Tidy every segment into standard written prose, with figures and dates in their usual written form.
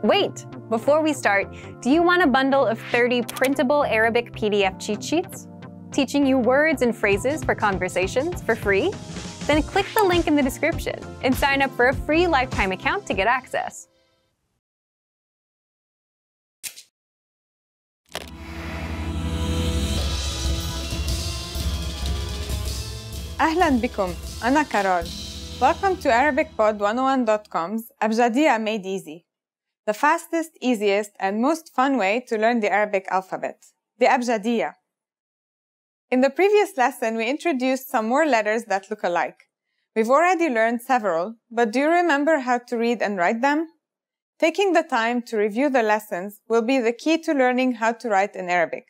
Wait! Before we start, do you want a bundle of 30 printable Arabic PDF cheat sheets? Teaching you words and phrases for conversations for free? Then click the link in the description and sign up for a free lifetime account to get access. أهلاً بكم، أنا كارول. Welcome to ArabicPod101.com's Abjadiyya Made Easy, the fastest, easiest, and most fun way to learn the Arabic alphabet, the Abjadiyya. In the previous lesson, we introduced some more letters that look alike. We've already learned several, but do you remember how to read and write them? Taking the time to review the lessons will be the key to learning how to write in Arabic.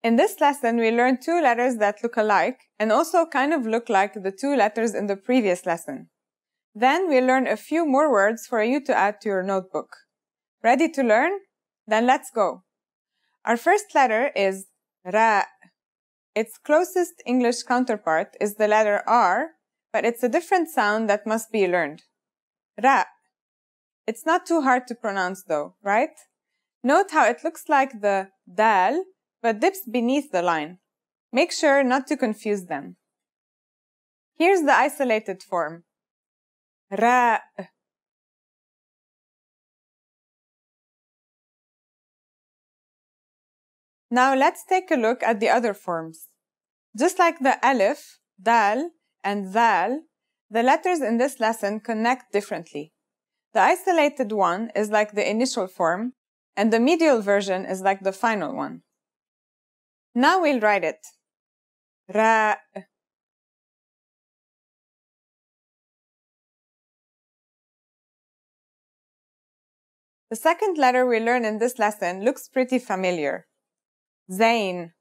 In this lesson, we learned two letters that look alike and also kind of look like the two letters in the previous lesson. Then we'll learn a few more words for you to add to your notebook. Ready to learn? Then let's go. Our first letter is Ra. Its closest English counterpart is the letter R, but it's a different sound that must be learned. Ra. It's not too hard to pronounce though, right? Note how it looks like the dal, but dips beneath the line. Make sure not to confuse them. Here's the isolated form. Ra. Now let's take a look at the other forms. Just like the alif, dal, and zal, the letters in this lesson connect differently. The isolated one is like the initial form, and the medial version is like the final one. Now we'll write it. Ra. The second letter we learn in this lesson looks pretty familiar. Zain.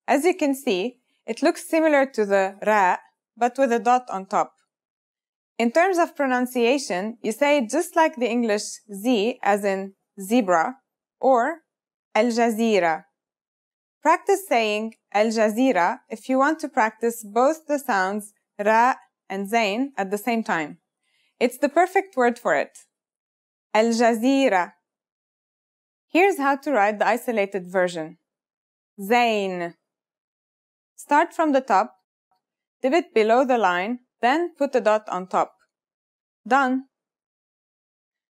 As you can see, it looks similar to the Ra, but with a dot on top. In terms of pronunciation, you say it just like the English Z, as in zebra, or Al Jazeera. Practice saying Al Jazeera if you want to practice both the sounds Ra and Zain at the same time. It's the perfect word for it. Al Jazeera. Here's how to write the isolated version. Zain. Start from the top, dip it below the line, then put a dot on top. Done.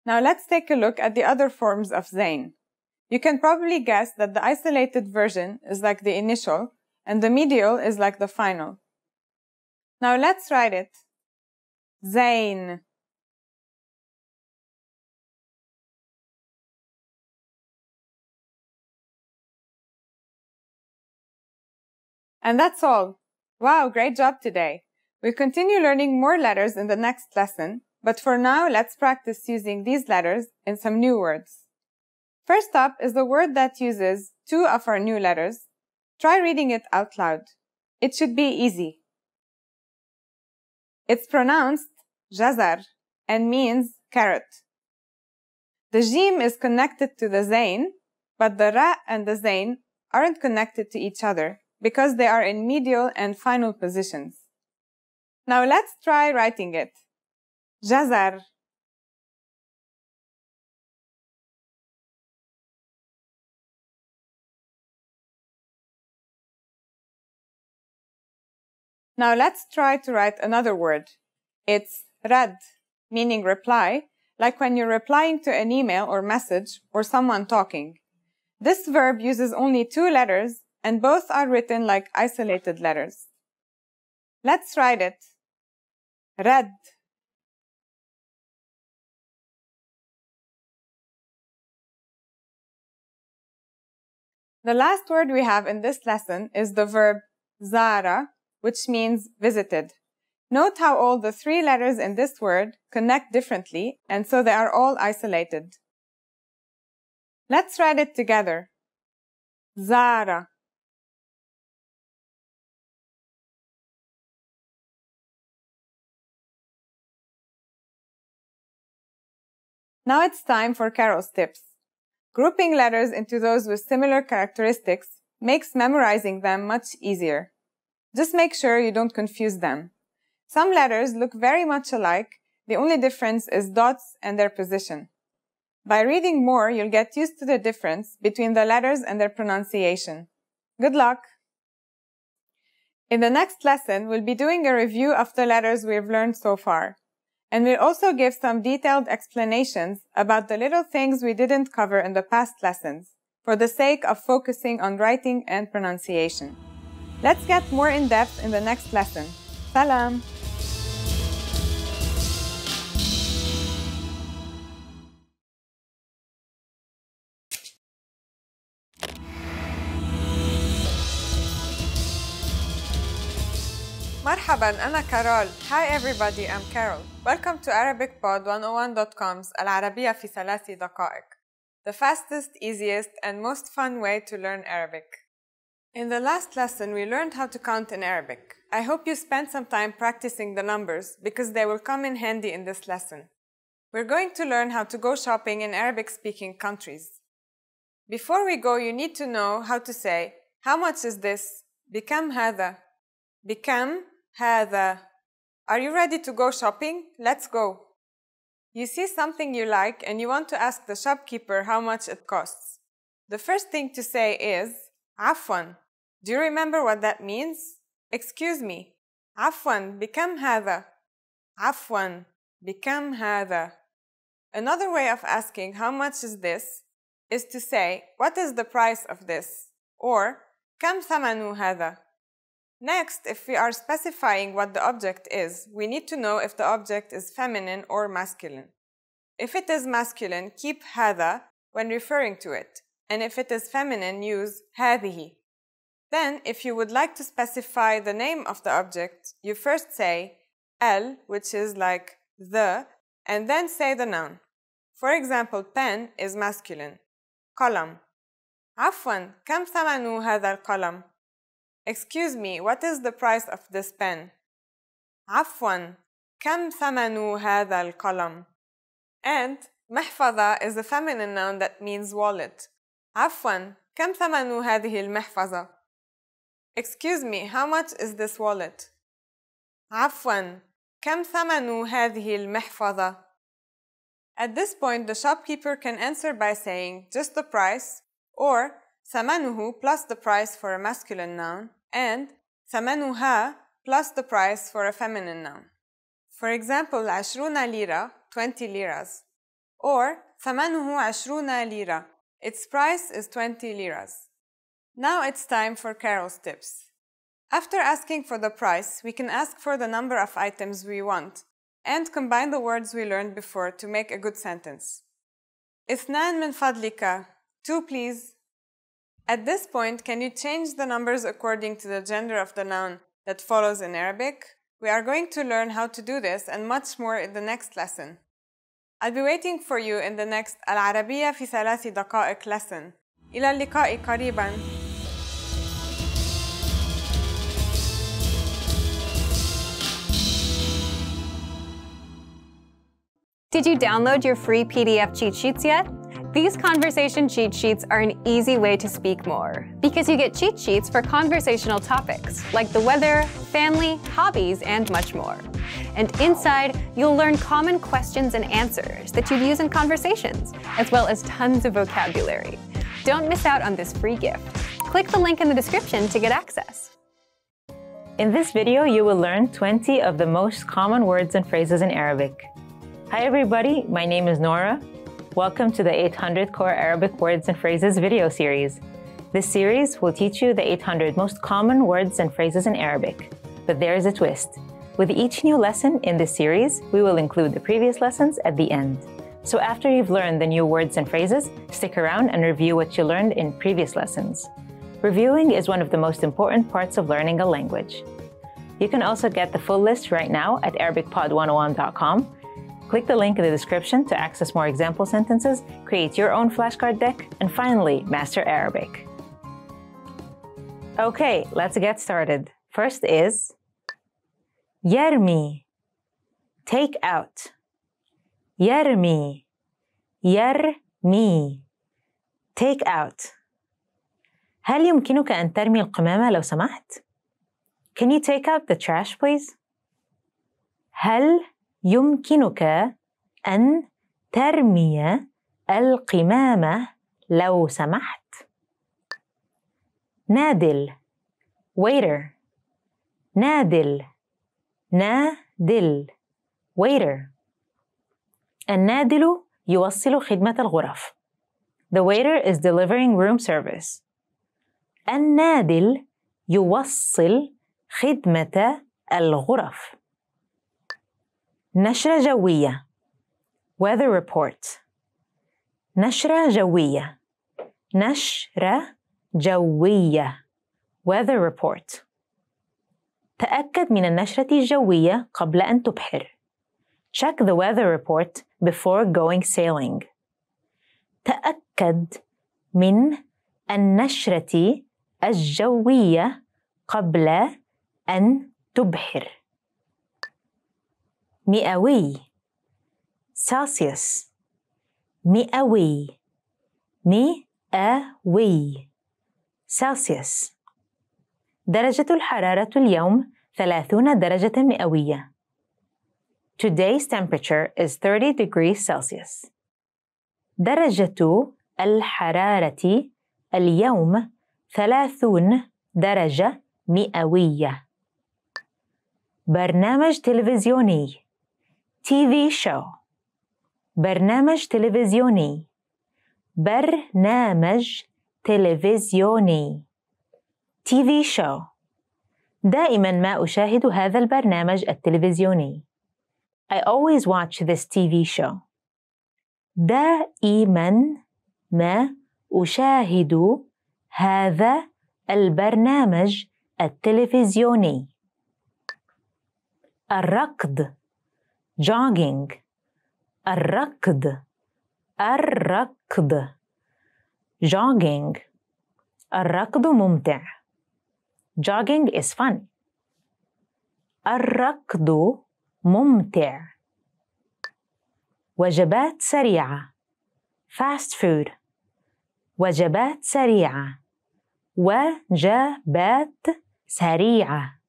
Now let's take a look at the other forms of Zain. You can probably guess that the isolated version is like the initial and the medial is like the final. Now let's write it. Zain. And that's all. Wow, great job today. We'll continue learning more letters in the next lesson, but for now, let's practice using these letters in some new words. First up is the word that uses two of our new letters. Try reading it out loud. It should be easy. It's pronounced jazar and means carrot. The jim is connected to the zain, but the ra and the zain aren't connected to each other because they are in medial and final positions. Now let's try writing it. Jazar. Now let's try to write another word. It's rad, meaning reply, like when you're replying to an email or message or someone talking. This verb uses only two letters and both are written like isolated letters. Let's write it. Rad. The last word we have in this lesson is the verb zara, which means visited. Note how all the three letters in this word connect differently, and so they are all isolated. Let's write it together. Zara. Now it's time for Carol's tips. Grouping letters into those with similar characteristics makes memorizing them much easier. Just make sure you don't confuse them. Some letters look very much alike, the only difference is dots and their position. By reading more, you'll get used to the difference between the letters and their pronunciation. Good luck! In the next lesson, we'll be doing a review of the letters we've learned so far. And we'll also give some detailed explanations about the little things we didn't cover in the past lessons, for the sake of focusing on writing and pronunciation. Let's get more in depth in the next lesson. Salam! مرحباً أنا كارول. Hi everybody, I'm Carol. Welcome to ArabicPod101.com's العربية في 3 دقائق. The fastest, easiest, and most fun way to learn Arabic. In the last lesson, we learned how to count in Arabic. I hope you spent some time practicing the numbers because they will come in handy in this lesson. We're going to learn how to go shopping in Arabic-speaking countries. Before we go, you need to know how to say, how much is this? بكم هذا? بكم هذا? Are you ready to go shopping? Let's go. You see something you like and you want to ask the shopkeeper how much it costs. The first thing to say is عفواً. Do you remember what that means? Excuse me. عفواً بكم هذا? عفواً بكم هذا? Another way of asking how much is this is to say what is the price of this? Or كم ثمن هذا? Next, if we are specifying what the object is, we need to know if the object is feminine or masculine. If it is masculine, keep هذا when referring to it. And if it is feminine, use هذه. Then, if you would like to specify the name of the object, you first say el, which is like the, and then say the noun. For example, pen is masculine. قلم. عفواً, كم ثمن هذا القلم? Excuse me, what is the price of this pen? عفواً, كم ثمن هذا القلم? And محفظة is a feminine noun that means wallet. عفواً, كم ثمن هذه المحفظة? Excuse me, how much is this wallet? عفواً, كم ثمن هذه المحفظة? At this point, the shopkeeper can answer by saying just the price, or ثمنه plus the price for a masculine noun, and ثمنها plus the price for a feminine noun. For example, 20 lira, 20 liras, or ثمنه 20 lira. Its price is 20 liras. Now it's time for Carol's tips. After asking for the price, we can ask for the number of items we want and combine the words we learned before to make a good sentence. اثنان من فضلك. 2 please. At this point, can you change the numbers according to the gender of the noun that follows in Arabic? We are going to learn how to do this and much more in the next lesson. I'll be waiting for you in the next العربية في 3 دقائق lesson. إلى اللقاء قريباً. Did you download your free PDF cheat sheets yet? These conversation cheat sheets are an easy way to speak more, because you get cheat sheets for conversational topics like the weather, family, hobbies, and much more. And inside, you'll learn common questions and answers that you'd use in conversations, as well as tons of vocabulary. Don't miss out on this free gift. Click the link in the description to get access. In this video, you will learn 20 of the most common words and phrases in Arabic. Hi everybody, my name is Nora. Welcome to the 800 Core Arabic Words and Phrases video series. This series will teach you the 800 most common words and phrases in Arabic. But there is a twist. With each new lesson in this series, we will include the previous lessons at the end. So after you've learned the new words and phrases, stick around and review what you learned in previous lessons. Reviewing is one of the most important parts of learning a language. You can also get the full list right now at ArabicPod101.com. Click the link in the description to access more example sentences, create your own flashcard deck, and finally, master Arabic. Okay, let's get started. First is يرمي, take out. يرمي, يرمي, take out. هل يمكنك أن ترمي القمامة لو سمحت? Can you take out the trash, please? هل يمكنك أن ترمي القمامة لو سمحت. نادل waiter. نادل نادل waiter. النادل يوصل خدمة الغرف. The waiter is delivering room service. النادل يوصل خدمة الغرف. نشرة جوية weather report. نشرة جوية نشرة جوية weather report. تأكد من النشرة الجوية قبل أن تبحر. Check the weather report before going sailing. تأكد من النشرة الجوية قبل أن تبحر. مئوي Celsius. مئوي مئوي Celsius. درجة الحرارة اليوم 30 درجة مئوية. Today's temperature is 30 degrees Celsius. درجة الحرارة اليوم 30 درجة مئوية. برنامج تلفزيوني TV show. برنامج تلفزيوني برنامج تلفزيوني TV show. دائما ما أشاهد هذا البرنامج التلفزيوني. I always watch this TV show. دائما ما أشاهد هذا البرنامج التلفزيوني. الركض jogging. الركض الركض jogging. الركض ممتع. Jogging is fun. الركض ممتع. وجبات سريعة fast food. وجبات سريعة وجبات سريعة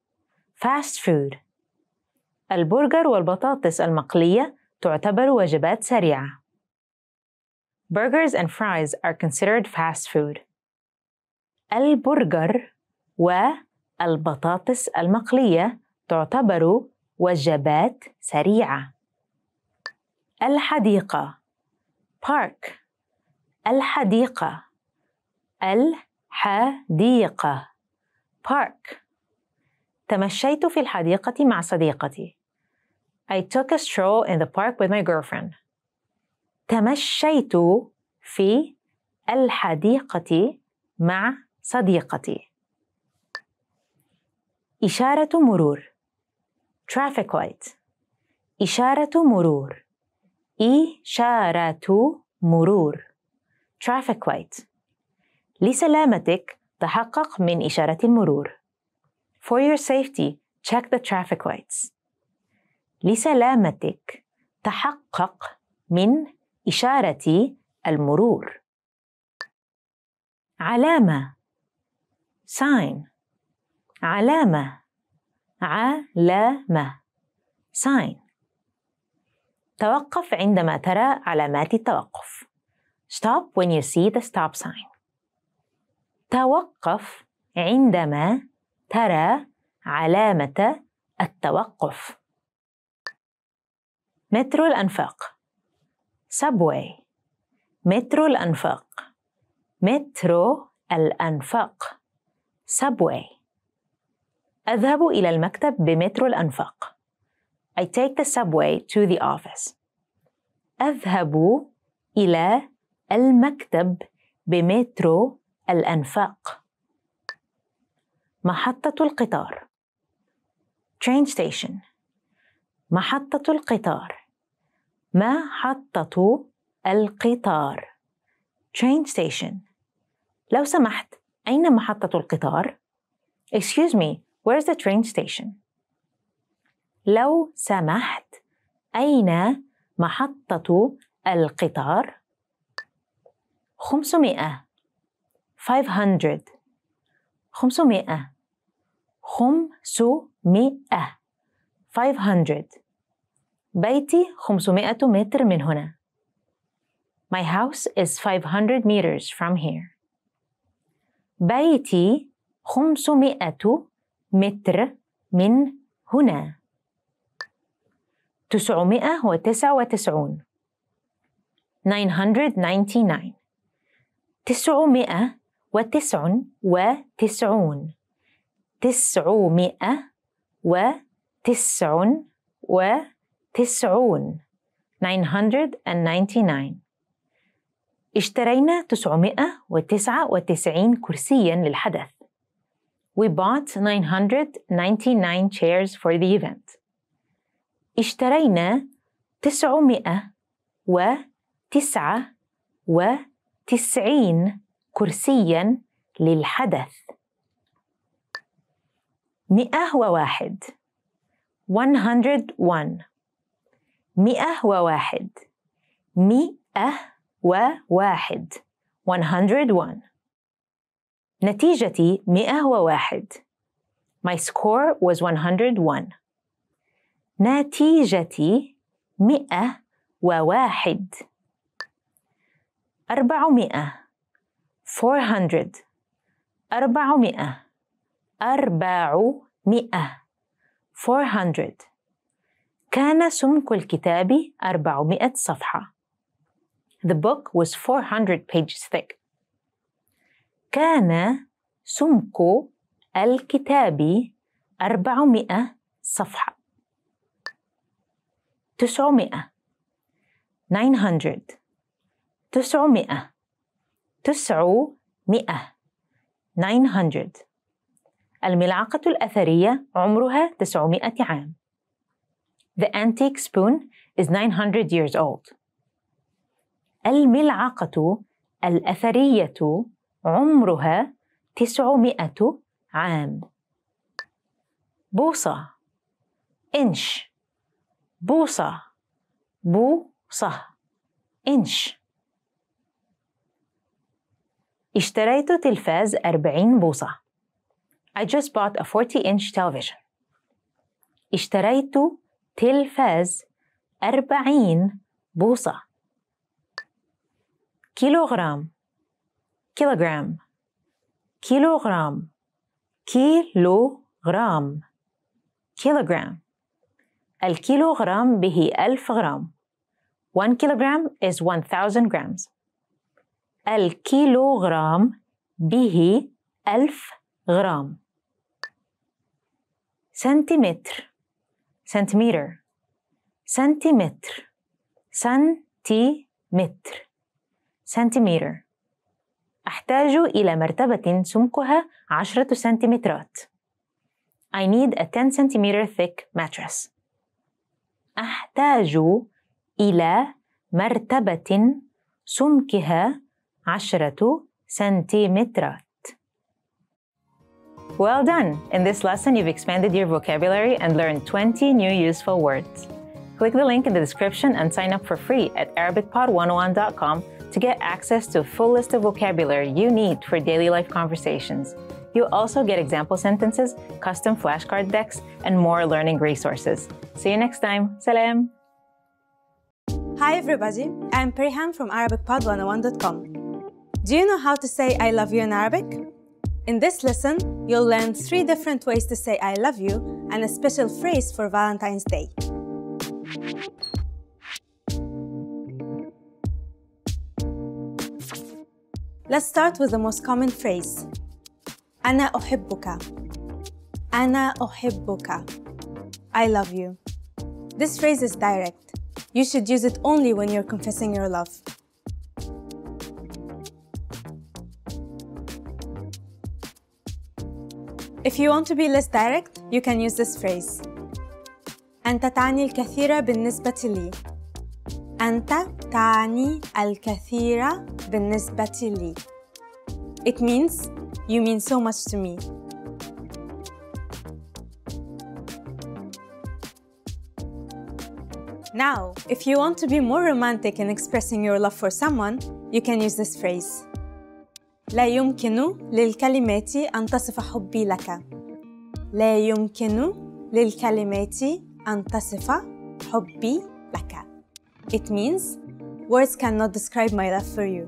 fast food. البرجر والبطاطس المقلية تعتبر وجبات سريعة. Burgers and fries are considered fast food. البرجر والبطاطس المقلية تعتبر وجبات سريعة. الحديقة park. الحديقة الحديقة park. تمشيت في الحديقة مع صديقتي. I took a stroll in the park with my girlfriend. تمشيت في الحديقة مع صديقتي. إشارة مرور traffic light. إشارة مرور إشارة مرور traffic light. لسلامتك تحقق من إشارة المرور. For your safety, check the traffic lights. لسلامتك تحقق من إشارة المرور. علامة sign. علامة علامة sign. توقف عندما ترى علامات التوقف. Stop when you see the stop sign. توقف عندما ترى علامة التوقف. مترو الأنفاق subway. مترو الأنفاق مترو الأنفاق subway. أذهب إلى المكتب بمترو الأنفاق. I take the subway to the office. أذهب إلى المكتب بمترو الأنفاق. محطة القطار train station. محطة القطار محطة القطار train station. لو سمحت، أين محطة القطار؟ Excuse me, where's the train station? لو سمحت، أين محطة القطار؟ 500 500 500 500 500. بيتي 500 متر من هنا. My house is 500 meters from here. بيتي 500 متر من هنا. 999. 999. 999. 999. 999. اشترينا 999 كرسياً للحدث. We bought 999 chairs for the event. اشترينا 999 كرسياً للحدث. 101. 101. 101. 101. 101. نتيجتي 101. My score was 101. نتيجتي 101. 400. 400. 400. 400. 400. كان سمك الكتاب 400 صفحة. The book was 400 pages thick. كان سمك الكتاب 400 صفحة. 900. 900. 900. 900. 900. الملعقة الأثرية عمرها 900 عام. The antique spoon is 900 years old. الملعقة الأثرية عمرها 900 عام. بوصة. إنش. بوصة. بوصة. إنش. اشتريت تلفاز 40 بوصة. I just bought a 40-inch television. اشتريت تلفاز 40 بوصة. كيلوغرام. كيلوغرام. كيلوغرام. كيلوغرام. كيلوغرام. الكيلوغرام به 1000 غرام. 1 kilogram is 1000 grams. الكيلوغرام به 1000 غرام. سنتيمتر. سنتيمتر. سنتيمتر. سنتيمتر. سنتيمتر. أحتاج إلى مرتبة سمكها 10 سنتيمترات. I need a 10 centimeter thick mattress. أحتاج إلى مرتبة سمكها 10 سنتيمترات. Well done! In this lesson, you've expanded your vocabulary and learned 20 new useful words. Click the link in the description and sign up for free at ArabicPod101.com to get access to a full list of vocabulary you need for daily life conversations. You'll also get example sentences, custom flashcard decks, and more learning resources. See you next time. Salam! Hi everybody, I'm Perihan from ArabicPod101.com. Do you know how to say I love you in Arabic? In this lesson, you'll learn 3 different ways to say I love you and a special phrase for Valentine's Day. Let's start with the most common phrase. أنا أحبك. أنا أحبك. I love you. This phrase is direct. You should use it only when you're confessing your love. If you want to be less direct, you can use this phrase. أنت تعني الكثير بالنسبة لي. أنت تعني الكثير بالنسبة لي. It means you mean so much to me. Now, if you want to be more romantic in expressing your love for someone, you can use this phrase. لا يمكن للكلمات أن تصف حبي لك. لا يمكن للكلمات أن تصف حبي لك. It means Words cannot describe my love for you.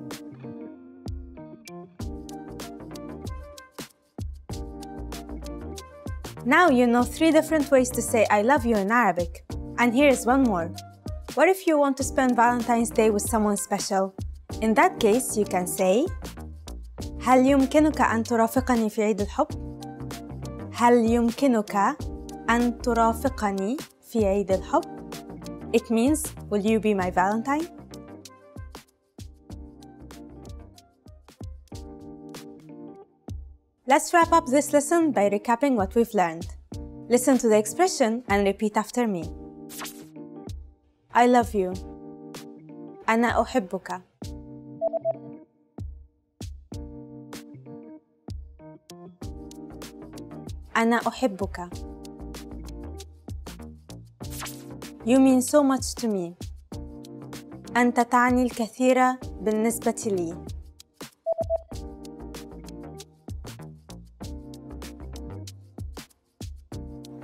Now you know 3 different ways to say I love you in Arabic. And here is one more. What if you want to spend Valentine's Day with someone special? In that case, you can say هل يمكنك أن ترافقني في عيد الحب؟ هل يمكنك أن ترافقني في عيد الحب? It means, will you be my Valentine? Let's wrap up this lesson by recapping what we've learned. Listen to the expression and repeat after me. I love you. أنا أحبك. أنا أحبك. You mean so much to me. أنت تعني الكثير بالنسبة لي.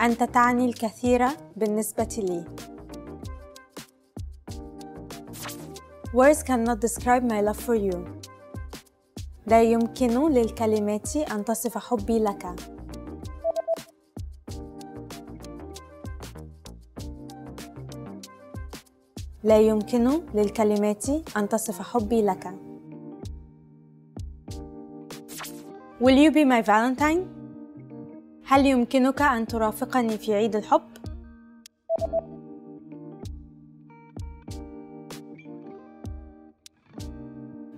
أنت تعني الكثير بالنسبة لي. Words cannot describe my love for you. لا يمكن للكلمات أن تصف حبي لك. لا يمكن للكلمات أن تصف حبي لك. Will you be my Valentine? هل يمكنك أن ترافقني في عيد الحب؟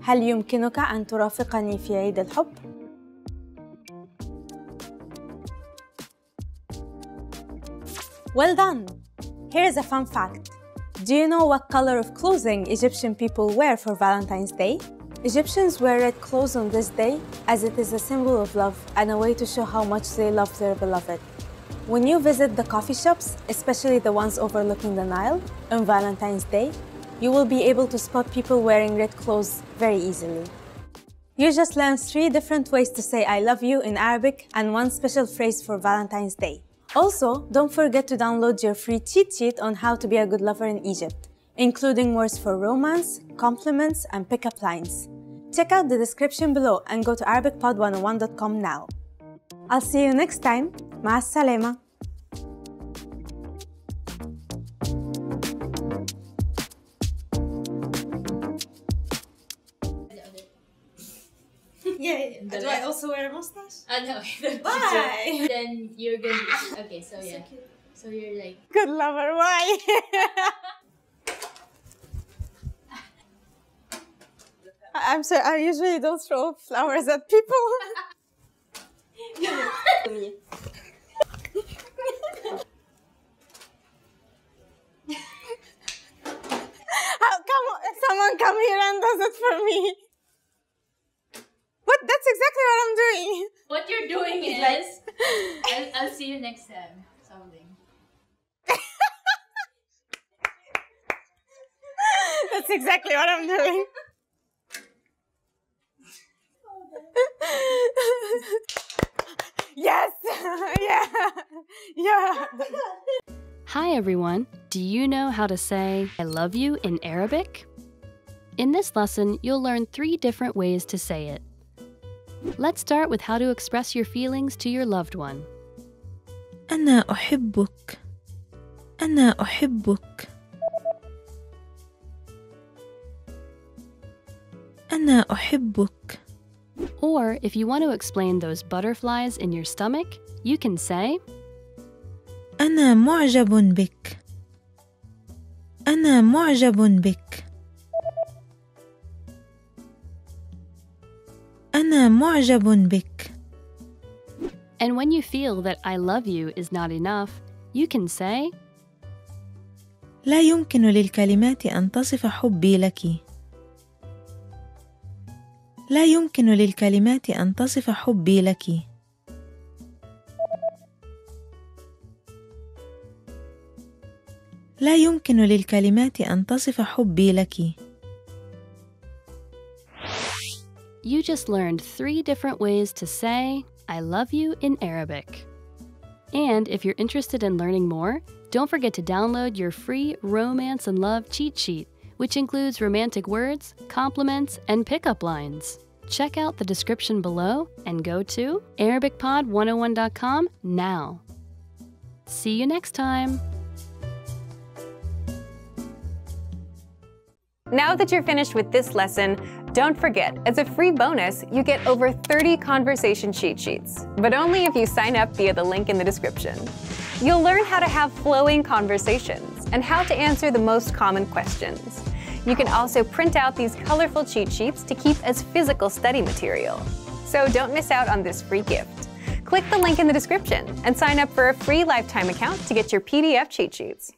هل يمكنك أن ترافقني في عيد الحب؟ Well done! Here is a fun fact. Do you know what color of clothing Egyptian people wear for Valentine's Day? Egyptians wear red clothes on this day as it is a symbol of love and a way to show how much they love their beloved. When you visit the coffee shops, especially the ones overlooking the Nile, on Valentine's Day, you will be able to spot people wearing red clothes very easily. You just learned 3 different ways to say I love you in Arabic and 1 special phrase for Valentine's Day. Also, don't forget to download your free cheat sheet on how to be a good lover in Egypt, including words for romance, compliments, and pickup lines. Check out the description below and go to ArabicPod101.com now. I'll see you next time. مع السلامة. Yeah. Do I also wear a mustache? No. Why? Then you're gonna. Okay, so yeah. So you're like. Good lover, why? I'm sorry, I usually don't throw flowers at people. Someone come here and does it for me. But that's exactly what I'm doing. What you're doing is. I'll see you next time. Something. That's exactly what I'm doing. Yes! Yeah! Hi everyone! Do you know how to say I love you in Arabic? In this lesson, you'll learn 3 different ways to say it. Let's start with how to express your feelings to your loved one. أنا أحبك. أنا أحبك. أنا أحبك. Or if you want to explain those butterflies in your stomach, you can say أنا معجب بك. أنا معجب بك. أنا معجب بك. And when you feel that I love you is not enough, you can say لا يمكن للكلمات أن تصف حبي لك. لا يمكن للكلمات أن تصف حبي لك. لا يمكن للكلمات أن تصف حبي لك. You just learned 3 different ways to say I love you in Arabic. And if you're interested in learning more, don't forget to download your free Romance and Love cheat sheet, which includes romantic words, compliments, and pickup lines. Check out the description below and go to ArabicPod101.com now. See you next time! Now that you're finished with this lesson, don't forget, as a free bonus, you get over 30 conversation cheat sheets, but only if you sign up via the link in the description. You'll learn how to have flowing conversations and how to answer the most common questions. You can also print out these colorful cheat sheets to keep as physical study material. So don't miss out on this free gift. Click the link in the description and sign up for a free lifetime account to get your PDF cheat sheets.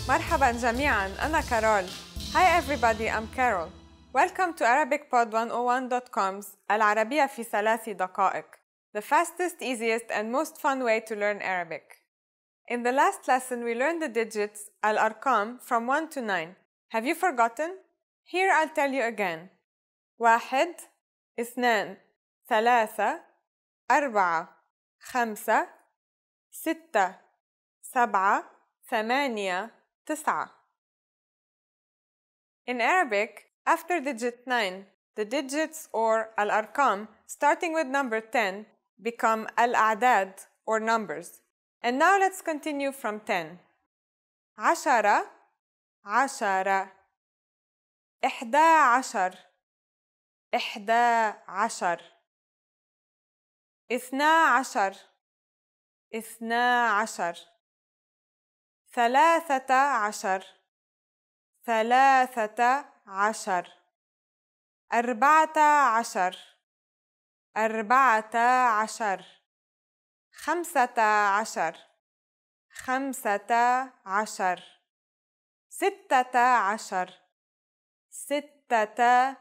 مرحبا جميعاً، أنا كارول. Hi everybody, I'm Carol. Welcome to ArabicPod101.com's العربية في 3 دقائق, the fastest, easiest, and most fun way to learn Arabic. In the last lesson, we learned the digits الأرقام from 1 to 9. Have you forgotten? Here I'll tell you again. 1, 2, 3, 4, 5, 6, 7, 8, 9. In Arabic, after digit 9, the digits or al-arqam starting with number 10 become al-a'dad or numbers. And now let's continue from 10. 10 10 11 11 12 12 13 13 14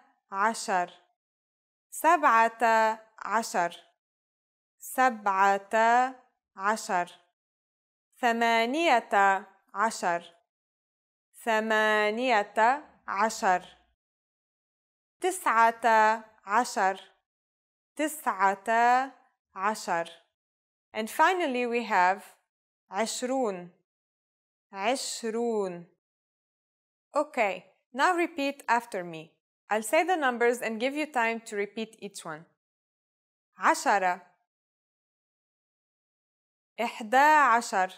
14 15 15 16 16 17 17 18 18 18 19 19 and finally we have 20 20. Okay, now repeat after me. I'll say the numbers and give you time to repeat each one. 10 11 12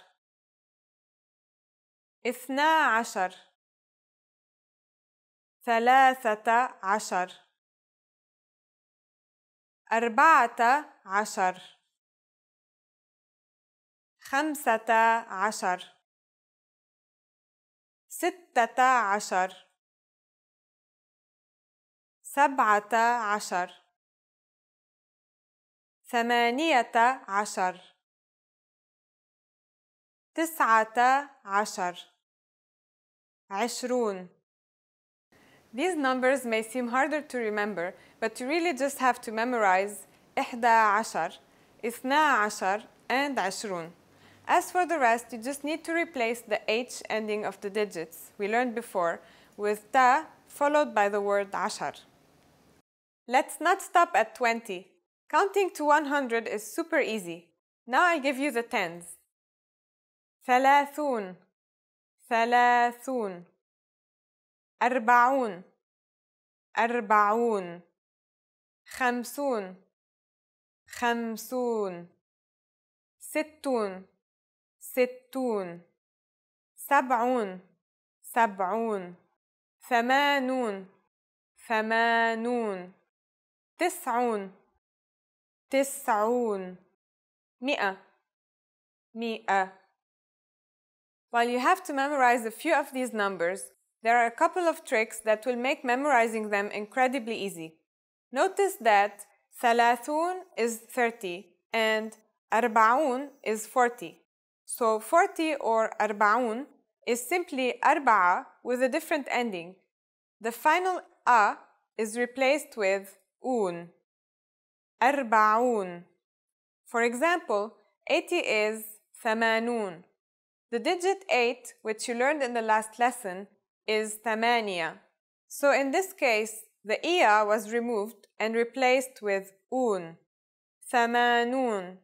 13 14 15 16 17 18 19 20. These numbers may seem harder to remember, but you really just have to memorize 11, 12, and 20. As for the rest, you just need to replace the H ending of the digits we learned before with ta followed by the word 10. Let's not stop at 20. Counting to 100 is super easy. Now I'll give you the tens. 30 30 40 40 50 50 60 60 70 70 80 80 90 90 100 100. While you have to memorize a few of these numbers, there are a couple of tricks that will make memorizing them incredibly easy. Notice that 30 is 30 and 40 is 40. So 40 or 40 is simply 4 with a different ending. The final a is replaced with un. 40. For example, 80 is 80. The digit 8, which you learned in the last lesson, is 8. So in this case, the iya was removed and replaced with un. ثمانون.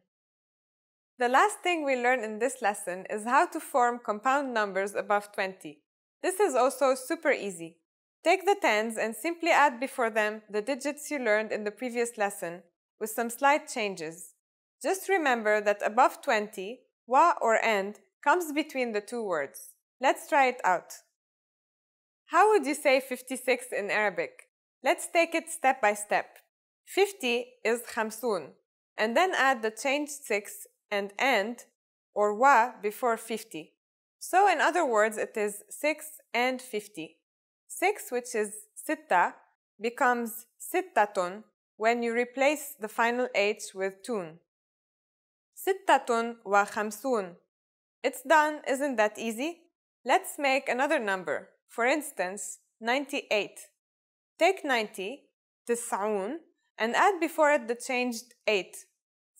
The last thing we learned in this lesson is how to form compound numbers above 20. This is also super easy. Take the tens and simply add before them the digits you learned in the previous lesson with some slight changes. Just remember that above 20, wa or and comes between the two words. Let's try it out. How would you say 56 in Arabic? Let's take it step by step. 50 is khamsoon, and then add the changed 6 and or wa before 50. So in other words, it is 6 and 50. 6, which is sitta, becomes sittatun when you replace the final H with tun. Sittatun wa khamsoon. It's done, isn't that easy? Let's make another number. For instance, 98. Take 90, tis'oon, and add before it the changed 8.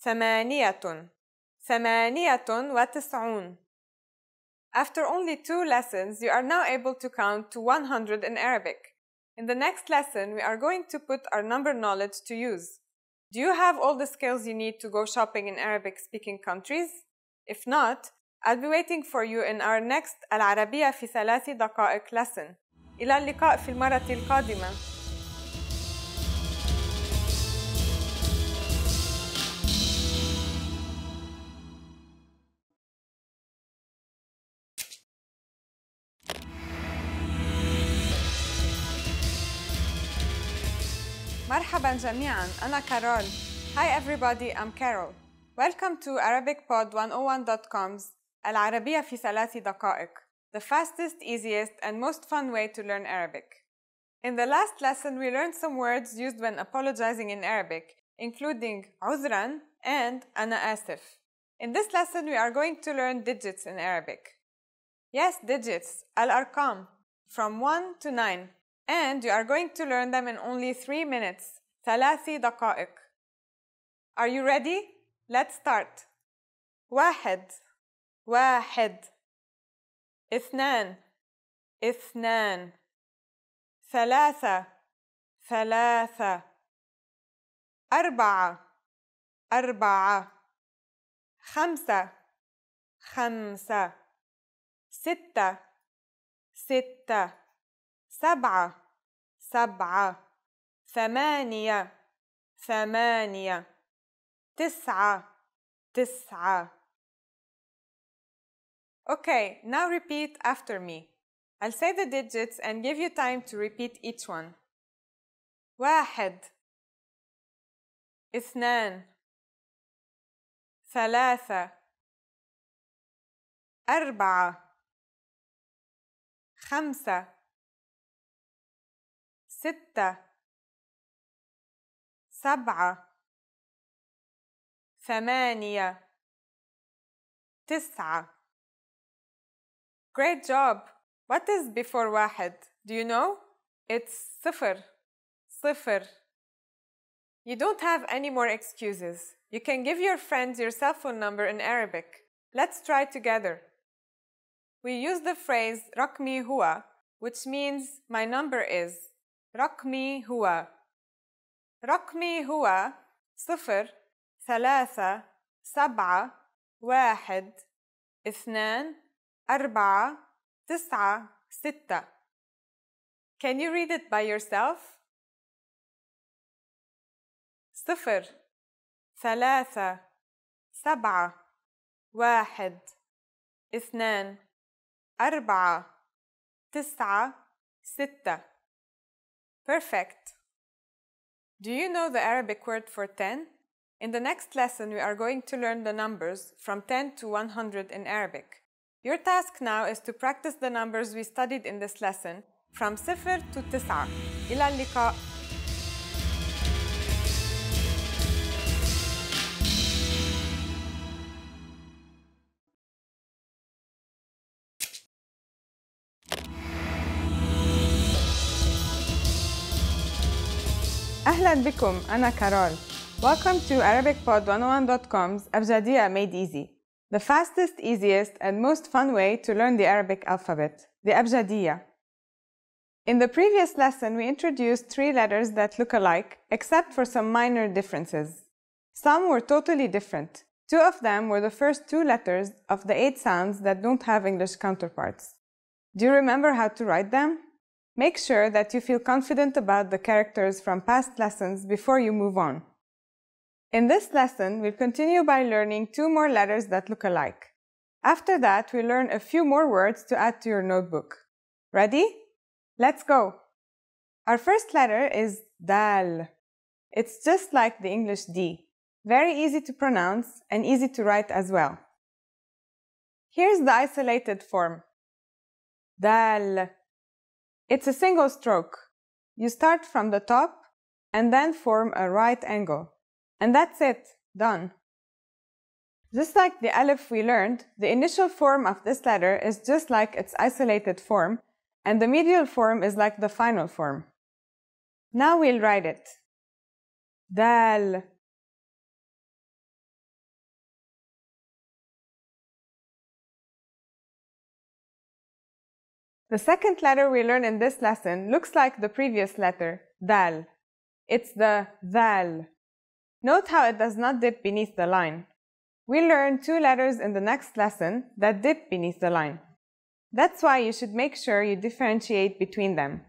ثمانية. ثمانية وتسعون. After only 2 lessons, you are now able to count to 100 in Arabic. In the next lesson, we are going to put our number knowledge to use. Do you have all the skills you need to go shopping in Arabic-speaking countries? If not, I'll be waiting for you in our next العربية في 3 دقائق lesson. إلى اللقاء في المرة القادمة. مرحبا جميعا، أنا كارول. Hi everybody, I'm Carol. Welcome to ArabicPod101.com's العربية في 3 دقائق, the fastest, easiest, and most fun way to learn Arabic. In the last lesson, we learned some words used when apologizing in Arabic, including عذرا and أنا آسف. In this lesson, we are going to learn digits in Arabic. Yes, digits, al-arqam, from 1 to 9. And you are going to learn them in only 3 minutes. 3 دقائق. Are you ready? Let's start. واحد. واحد. اثنان. اثنان. ثلاثة. ثلاثة. أربعة. أربعة. خمسة. خمسة. ستة. ستة. سبعة. سبعة. ثمانية. ثمانية. تسعة. تسعة. Okay, now repeat after me. I'll say the digits and give you time to repeat each one. واحد. اثنان. ثلاثة. أربعة. خمسة. ستة. سبعة. ثمانية. تسعة. Great job! What is before واحد? Do you know? It's صفر. صفر. You don't have any more excuses. You can give your friends your cell phone number in Arabic. Let's try together. We use the phrase رقمي هو, which means my number is. رقمي هو. رقمي هو 0 3 7 1 2 4 9 6. Can you read it by yourself? 0 3 7 1 2 4 9 6. Perfect. Do you know the Arabic word for 10? In the next lesson, we are going to learn the numbers from 10 to 100 in Arabic. Your task now is to practice the numbers we studied in this lesson from 0 to 9. إلى اللقاء. أهلا بكم، أنا كارول. Welcome to ArabicPod101.com's أبجدية made easy, the fastest, easiest, and most fun way to learn the Arabic alphabet, the أبجدية. In the previous lesson, we introduced 3 letters that look alike, except for some minor differences. Some were totally different. 2 of them were the first 2 letters of the 8 sounds that don't have English counterparts. Do you remember how to write them? Make sure that you feel confident about the characters from past lessons before you move on. In this lesson, we'll continue by learning 2 more letters that look alike. After that, we'll learn a few more words to add to your notebook. Ready? Let's go! Our first letter is dal. It's just like the English D. Very easy to pronounce and easy to write as well. Here's the isolated form. Dal. It's a single stroke. You start from the top and then form a right angle. And that's it. Done. Just like the alif we learned, the initial form of this letter is just like its isolated form, and the medial form is like the final form. Now we'll write it. Dal. The second letter we learn in this lesson looks like the previous letter, dal. It's the dal. Note how it does not dip beneath the line. We'll learn 2 letters in the next lesson that dip beneath the line. That's why you should make sure you differentiate between them.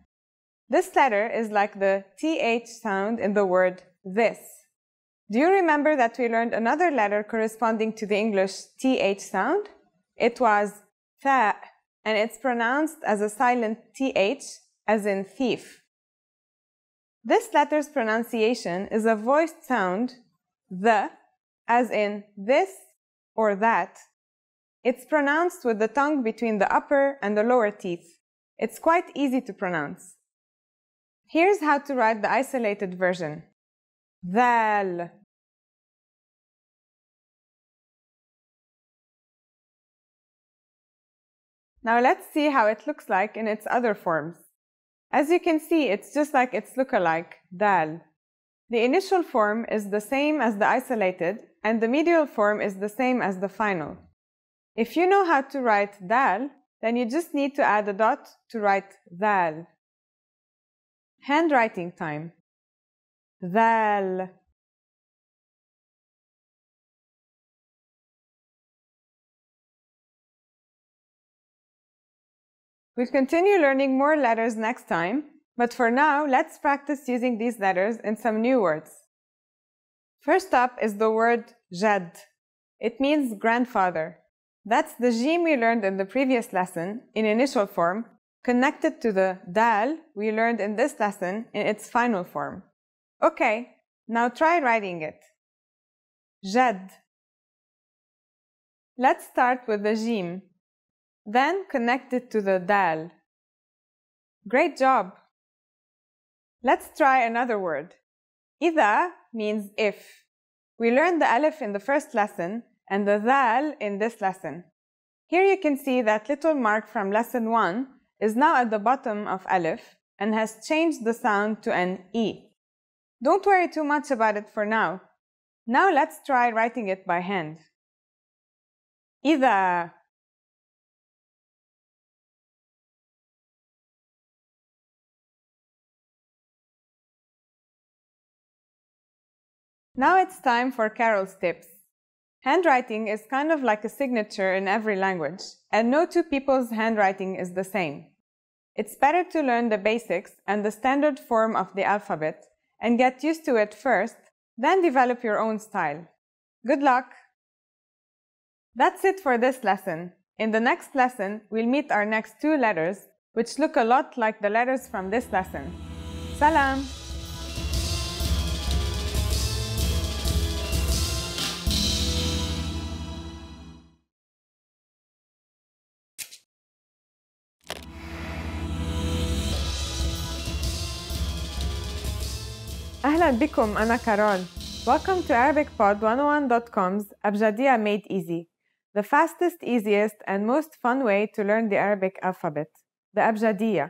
This letter is like the TH sound in the word this. Do you remember that we learned another letter corresponding to the English TH sound? It was tha, and it's pronounced as a silent TH, as in thief. This letter's pronunciation is a voiced sound, the, as in this or that. It's pronounced with the tongue between the upper and the lower teeth. It's quite easy to pronounce. Here's how to write the isolated version. Dhal. Now let's see how it looks like in its other forms. As you can see, it's just like its lookalike, dal. The initial form is the same as the isolated, and the medial form is the same as the final. If you know how to write dal, then you just need to add a dot to write dal. Handwriting time. Dal. We'll continue learning more letters next time, but for now, let's practice using these letters in some new words. First up is the word jad. It means grandfather. That's the jim we learned in the previous lesson in initial form, connected to the dal we learned in this lesson in its final form. Okay, now try writing it. Jad. Let's start with the jim. Then connect it to the dal. Great job! Let's try another word. Ida means if. We learned the alif in the first lesson and the dal in this lesson. Here you can see that little mark from lesson 1 is now at the bottom of alif and has changed the sound to an E. Don't worry too much about it for now. Now let's try writing it by hand. Ida. Now it's time for Carol's tips. Handwriting is kind of like a signature in every language, and no 2 people's handwriting is the same. It's better to learn the basics and the standard form of the alphabet and get used to it first, then develop your own style. Good luck! That's it for this lesson. In the next lesson, we'll meet our next 2 letters, which look a lot like the letters from this lesson. Salam! أهلا بكم أنا كارول. Welcome to ArabicPod101.com's Abjadiya Made Easy, the fastest, easiest, and most fun way to learn the Arabic alphabet, the Abjadiya.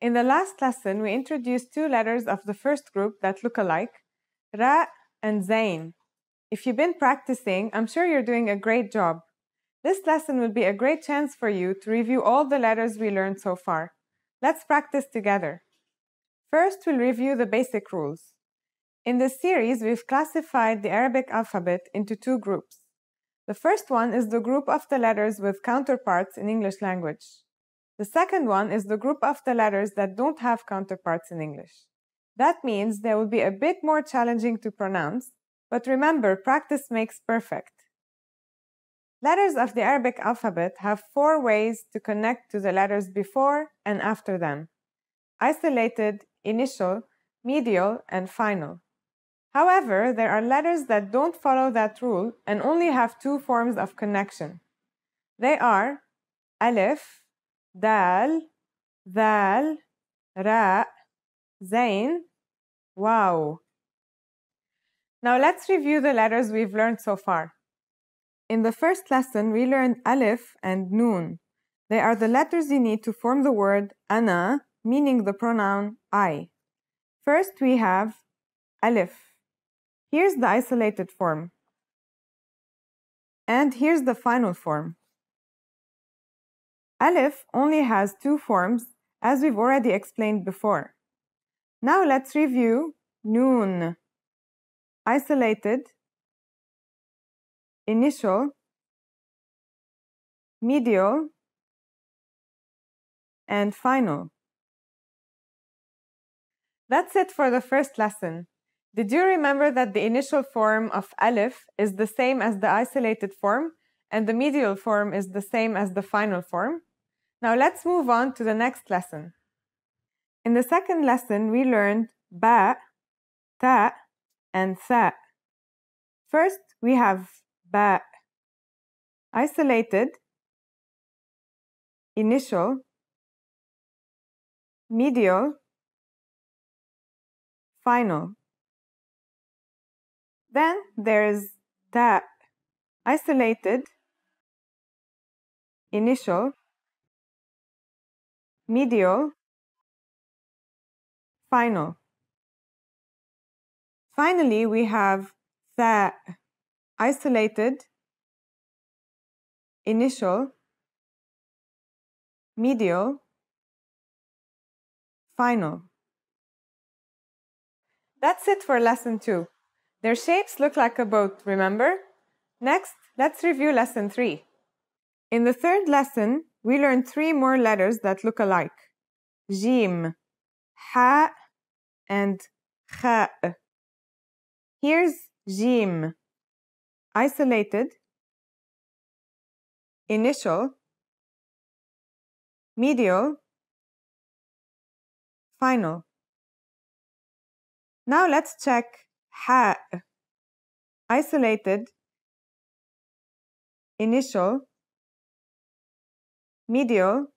In the last lesson, we introduced 2 letters of the first group that look alike, Ra and Zain. If you've been practicing, I'm sure you're doing a great job. This lesson will be a great chance for you to review all the letters we learned so far. Let's practice together. First, we'll review the basic rules. In this series, we've classified the Arabic alphabet into two groups. The first one is the group of the letters with counterparts in English language. The second one is the group of the letters that don't have counterparts in English. That means they will be a bit more challenging to pronounce, but remember, practice makes perfect. Letters of the Arabic alphabet have 4 ways to connect to the letters before and after them: isolated, initial, medial, and final. However, there are letters that don't follow that rule and only have 2 forms of connection. They are alif, dal, dhal, ra, zain, waw. Now let's review the letters we've learned so far. In the first lesson, we learned alif and noon. They are the letters you need to form the word ana, meaning the pronoun I. First, we have alif. Here's the isolated form. And here's the final form. Alif only has 2 forms, as we've already explained before. Now let's review noon. Isolated, initial, medial, and final. That's it for the first lesson. Did you remember that the initial form of alif is the same as the isolated form, and the medial form is the same as the final form? Now let's move on to the next lesson. In the second lesson, we learned ba, ta, and tha. First, we have ba. Isolated, initial, medial, final. Then there's ta. Isolated, initial, medial, final. Finally, we have tha. Isolated, initial, medial, final. That's it for lesson 2. Their shapes look like a boat, remember? Next, let's review lesson 3. In the third lesson, we learned 3 more letters that look alike: jim, ha, and kha. Here's jim. Isolated, initial, medial, final. Now let's check ha. Isolated, initial, medial,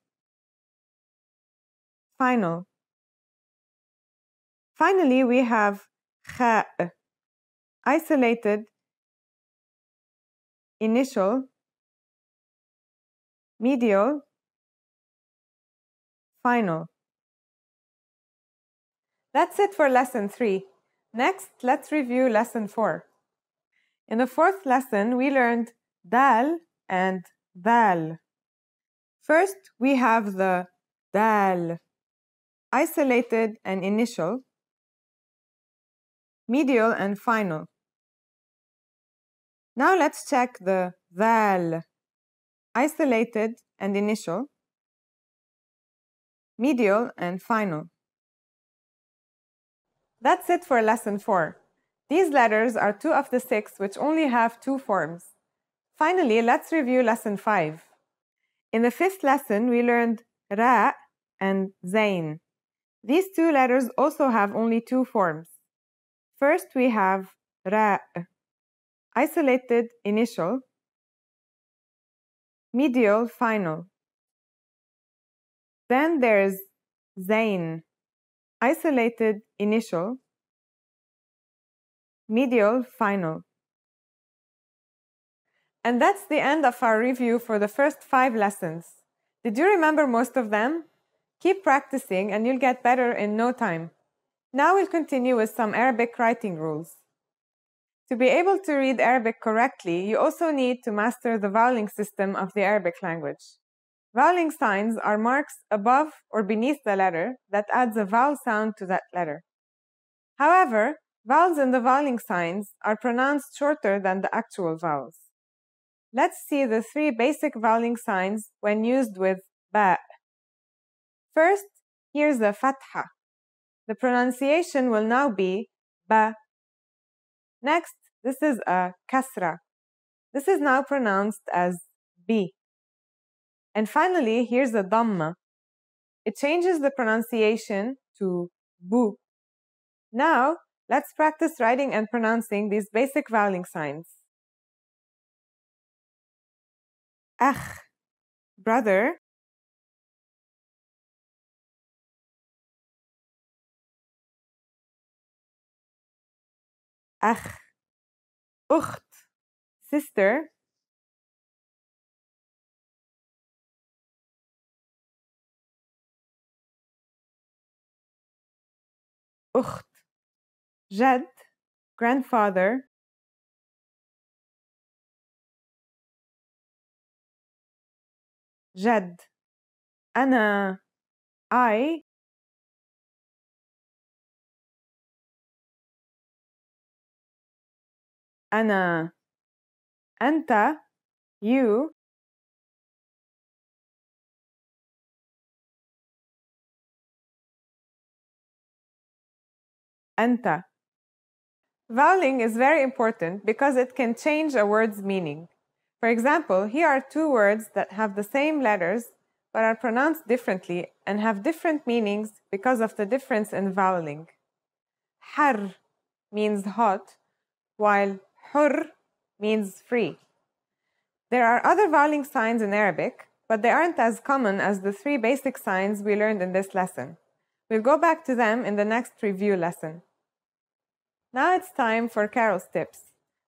final. Finally, we have kha. Isolated, initial, medial, final. That's it for lesson 3. Next, let's review lesson 4. In the fourth lesson, we learned dal and dhal. First, we have the dal, isolated and initial, medial and final. Now let's check the dhal, isolated and initial, medial and final. That's it for lesson 4. These letters are 2 of the 6 which only have 2 forms. Finally, let's review lesson 5. In the 5th lesson, we learned ra and zain. These 2 letters also have only 2 forms. First, we have ra, isolated initial, medial final. Then there's zain, isolated initial, medial final. And that's the end of our review for the first 5 lessons. Did you remember most of them? Keep practicing and you'll get better in no time. Now we'll continue with some Arabic writing rules. To be able to read Arabic correctly, you also need to master the voweling system of the Arabic language. Voweling signs are marks above or beneath the letter that adds a vowel sound to that letter. However, Vowels in the voweling signs are pronounced shorter than the actual vowels. Let's see the three basic voweling signs when used with ba. First, here's the fatha. The pronunciation will now be ba. Next, this is a kasra. This is now pronounced as bi. And finally, here's the dhamma. It changes the pronunciation to bu. Now, let's practice writing and pronouncing these basic voweling signs. Akh, brother. Akh, ukht, sister. Ukht, jad, grandfather. جد أنا I أنا أنت you أنت. Voweling is very important because it can change a word's meaning. For example, here are two words that have the same letters but are pronounced differently and have different meanings because of the difference in voweling. Har means hot, while hur means free. There are other voweling signs in Arabic, but they aren't as common as the three basic signs we learned in this lesson. We'll go back to them in the next review lesson. Now it's time for Carol's tips.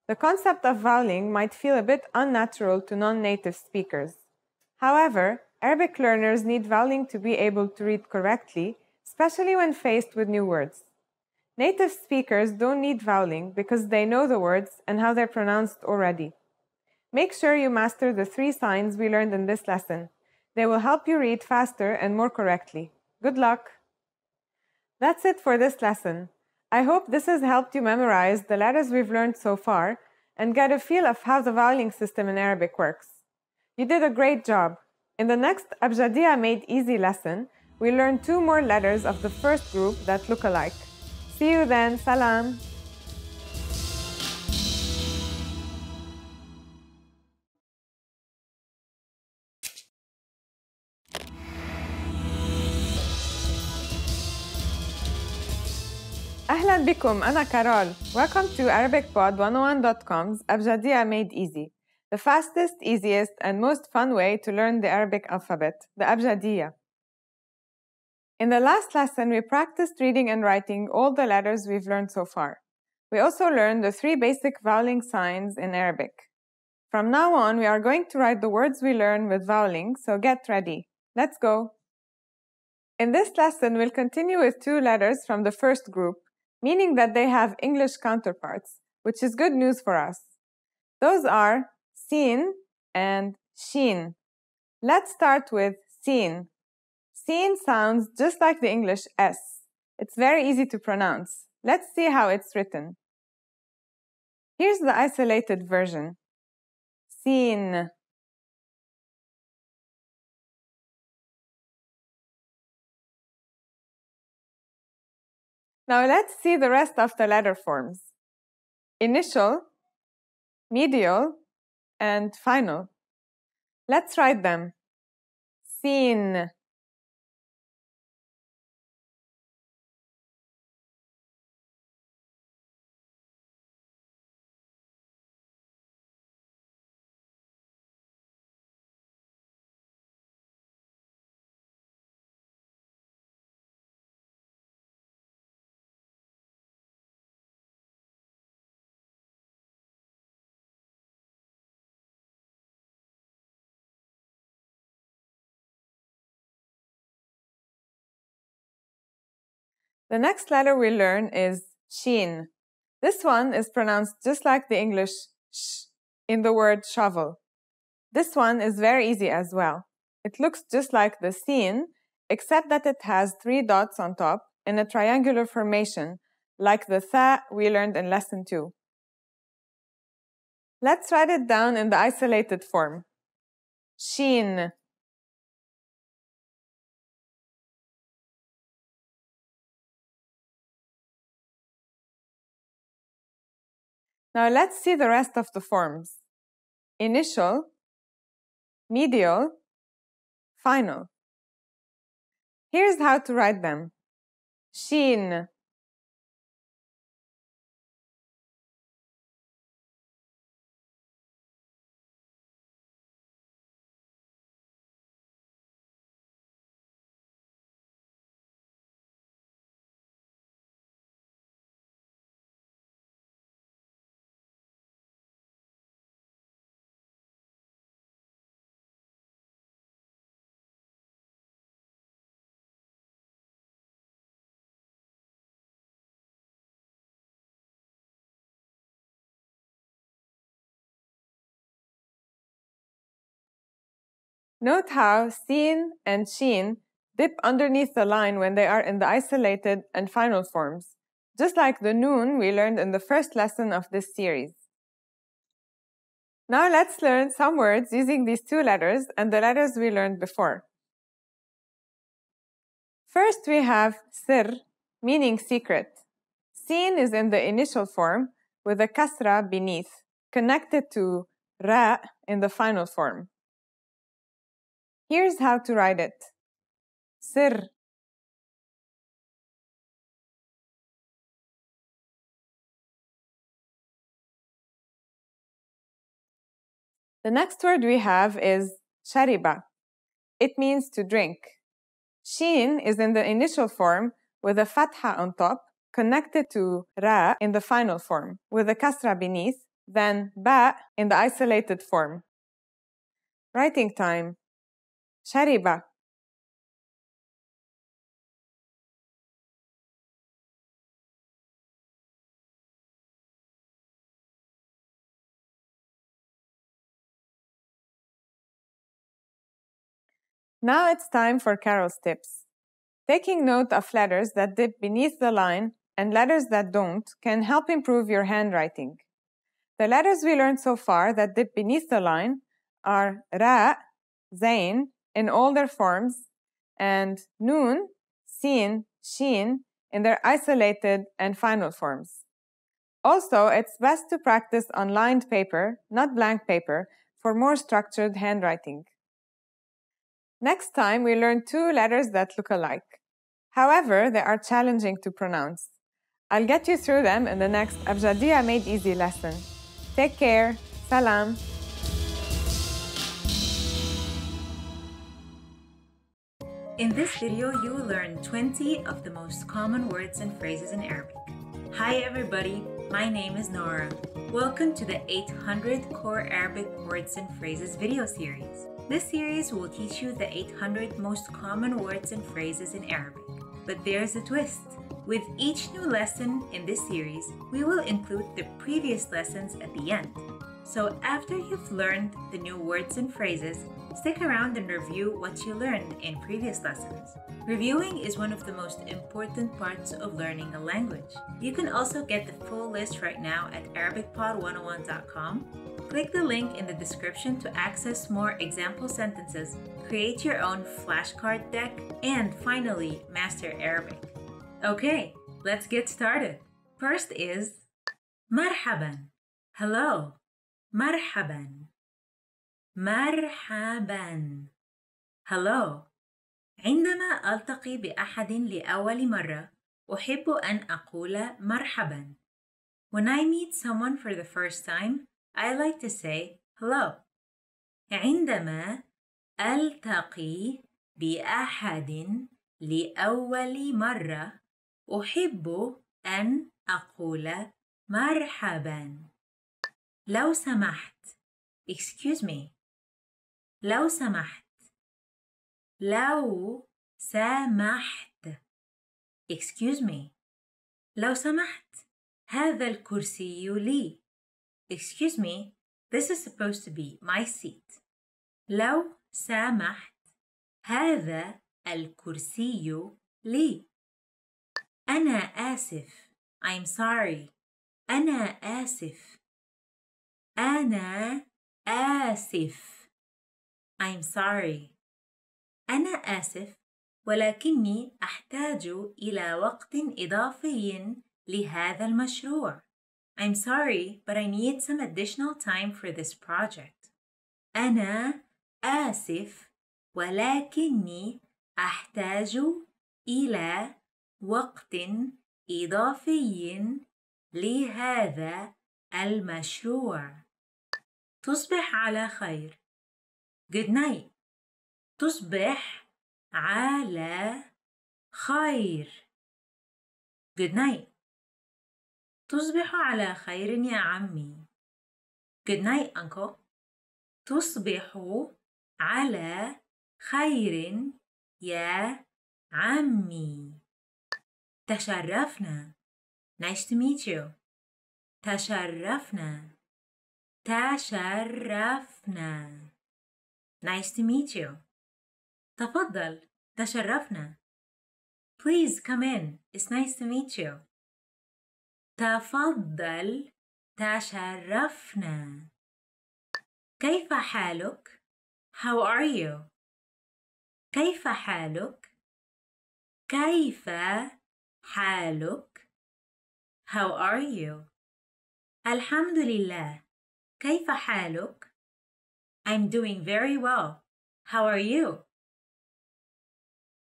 The concept of voweling might feel a bit unnatural to non-native speakers. However, Arabic learners need voweling to be able to read correctly, especially when faced with new words. Native speakers don't need voweling because they know the words and how they're pronounced already. Make sure you master the three signs we learned in this lesson. They will help you read faster and more correctly. Good luck! That's it for this lesson. I hope this has helped you memorize the letters we've learned so far and get a feel of how the voweling system in Arabic works. You did a great job. In the next Abjadiya Made Easy lesson, we learn two more letters of the first group that look alike. See you then. Salam. أهلا بكم أنا كارول. Welcome to ArabicPod101.com's Abjadiya Made Easy, the fastest, easiest, and most fun way to learn the Arabic alphabet, the Abjadiya. In the last lesson, we practiced reading and writing all the letters we've learned so far. We also learned the three basic voweling signs in Arabic. From now on, we are going to write the words we learn with voweling, so get ready. Let's go! In this lesson, we'll continue with two letters from the first group, meaning that they have English counterparts, which is good news for us. Those are Sin and Shin. Let's start with Sin. Sin sounds just like the English S. It's very easy to pronounce. Let's see how it's written. Here's the isolated version. Sin. Now let's see the rest of the letter forms. Initial, medial, and final. Let's write them. Sin. The next letter we learn is Shin. This one is pronounced just like the English sh in the word shovel. This one is very easy as well. It looks just like the Sin, except that it has 3 dots on top in a triangular formation, like the tha we learned in lesson 2. Let's write it down in the isolated form. Shin. Now let's see the rest of the forms. Initial, medial, final. Here's how to write them. Shin. Note how sin and shin dip underneath the line when they are in the isolated and final forms, just like the noon we learned in the first lesson of this series. Now let's learn some words using these two letters and the letters we learned before. First, we have sir, meaning secret. Sin is in the initial form with a kasra beneath, connected to ra in the final form. Here's how to write it. Sir. The next word we have is shariba. It means to drink. Shin is in the initial form with a fatha on top, connected to ra in the final form, with a kasra beneath, then ba in the isolated form. Writing time. Shariba. Now it's time for Carol's tips. Taking note of letters that dip beneath the line and letters that don't can help improve your handwriting. The letters we learned so far that dip beneath the line are ra, zain in all their forms, and noon, sin, shin in their isolated and final forms. Also, it's best to practice on lined paper, not blank paper, for more structured handwriting. Next time, we learn two letters that look alike. However, they are challenging to pronounce. I'll get you through them in the next Abjadiya Made Easy lesson. Take care. Salam. In this video, you will learn 20 of the most common words and phrases in Arabic. Hi everybody, my name is Nora. Welcome to the 800 Core Arabic Words and Phrases video series. This series will teach you the 800 most common words and phrases in Arabic. But there's a twist. With each new lesson in this series, we will include the previous lessons at the end. So after you've learned the new words and phrases, stick around and review what you learned in previous lessons. Reviewing is one of the most important parts of learning a language. You can also get the full list right now at ArabicPod101.com. Click the link in the description to access more example sentences, create your own flashcard deck, and finally, master Arabic. Okay, let's get started. First is marhaban. Hello. Marhaban. مرحبا. Hello. عندما ألتقي بأحد لأول مرة أحب أن أقول مرحبا. When I meet someone for the first time, I like to say hello. عندما ألتقي بأحد لأول مرة أحب أن أقول مرحبا. لو سمحت. Excuse me. لو سمحت. لو سمحت. Excuse me. لو سمحت. هذا الكرسي لي. Excuse me. This is supposed to be my seat. لو سمحت. هذا الكرسي لي. أنا آسف. I'm sorry. أنا آسف. أنا آسف. I'm sorry. أنا آسف ولكني أحتاج إلى وقت إضافي لهذا المشروع. I'm sorry, but I need some additional time for this project. أنا آسف ولكني أحتاج إلى وقت إضافي لهذا المشروع. تصبح على خير. Good night. تصبح على خير. Good night. تصبح على خير يا عمي. Good night, uncle. تصبح على خير يا عمي. تشرفنا. Nice to meet you. تشرفنا. تشرفنا. Nice to meet you. تفضل. تشرفنا. Please come in. It's nice to meet you. تفضل. تشرفنا. كيف حالك؟ How are you? كيف حالك؟ كيف حالك؟ How are you? الحمد لله. كيف حالك؟ I'm doing very well. How are you?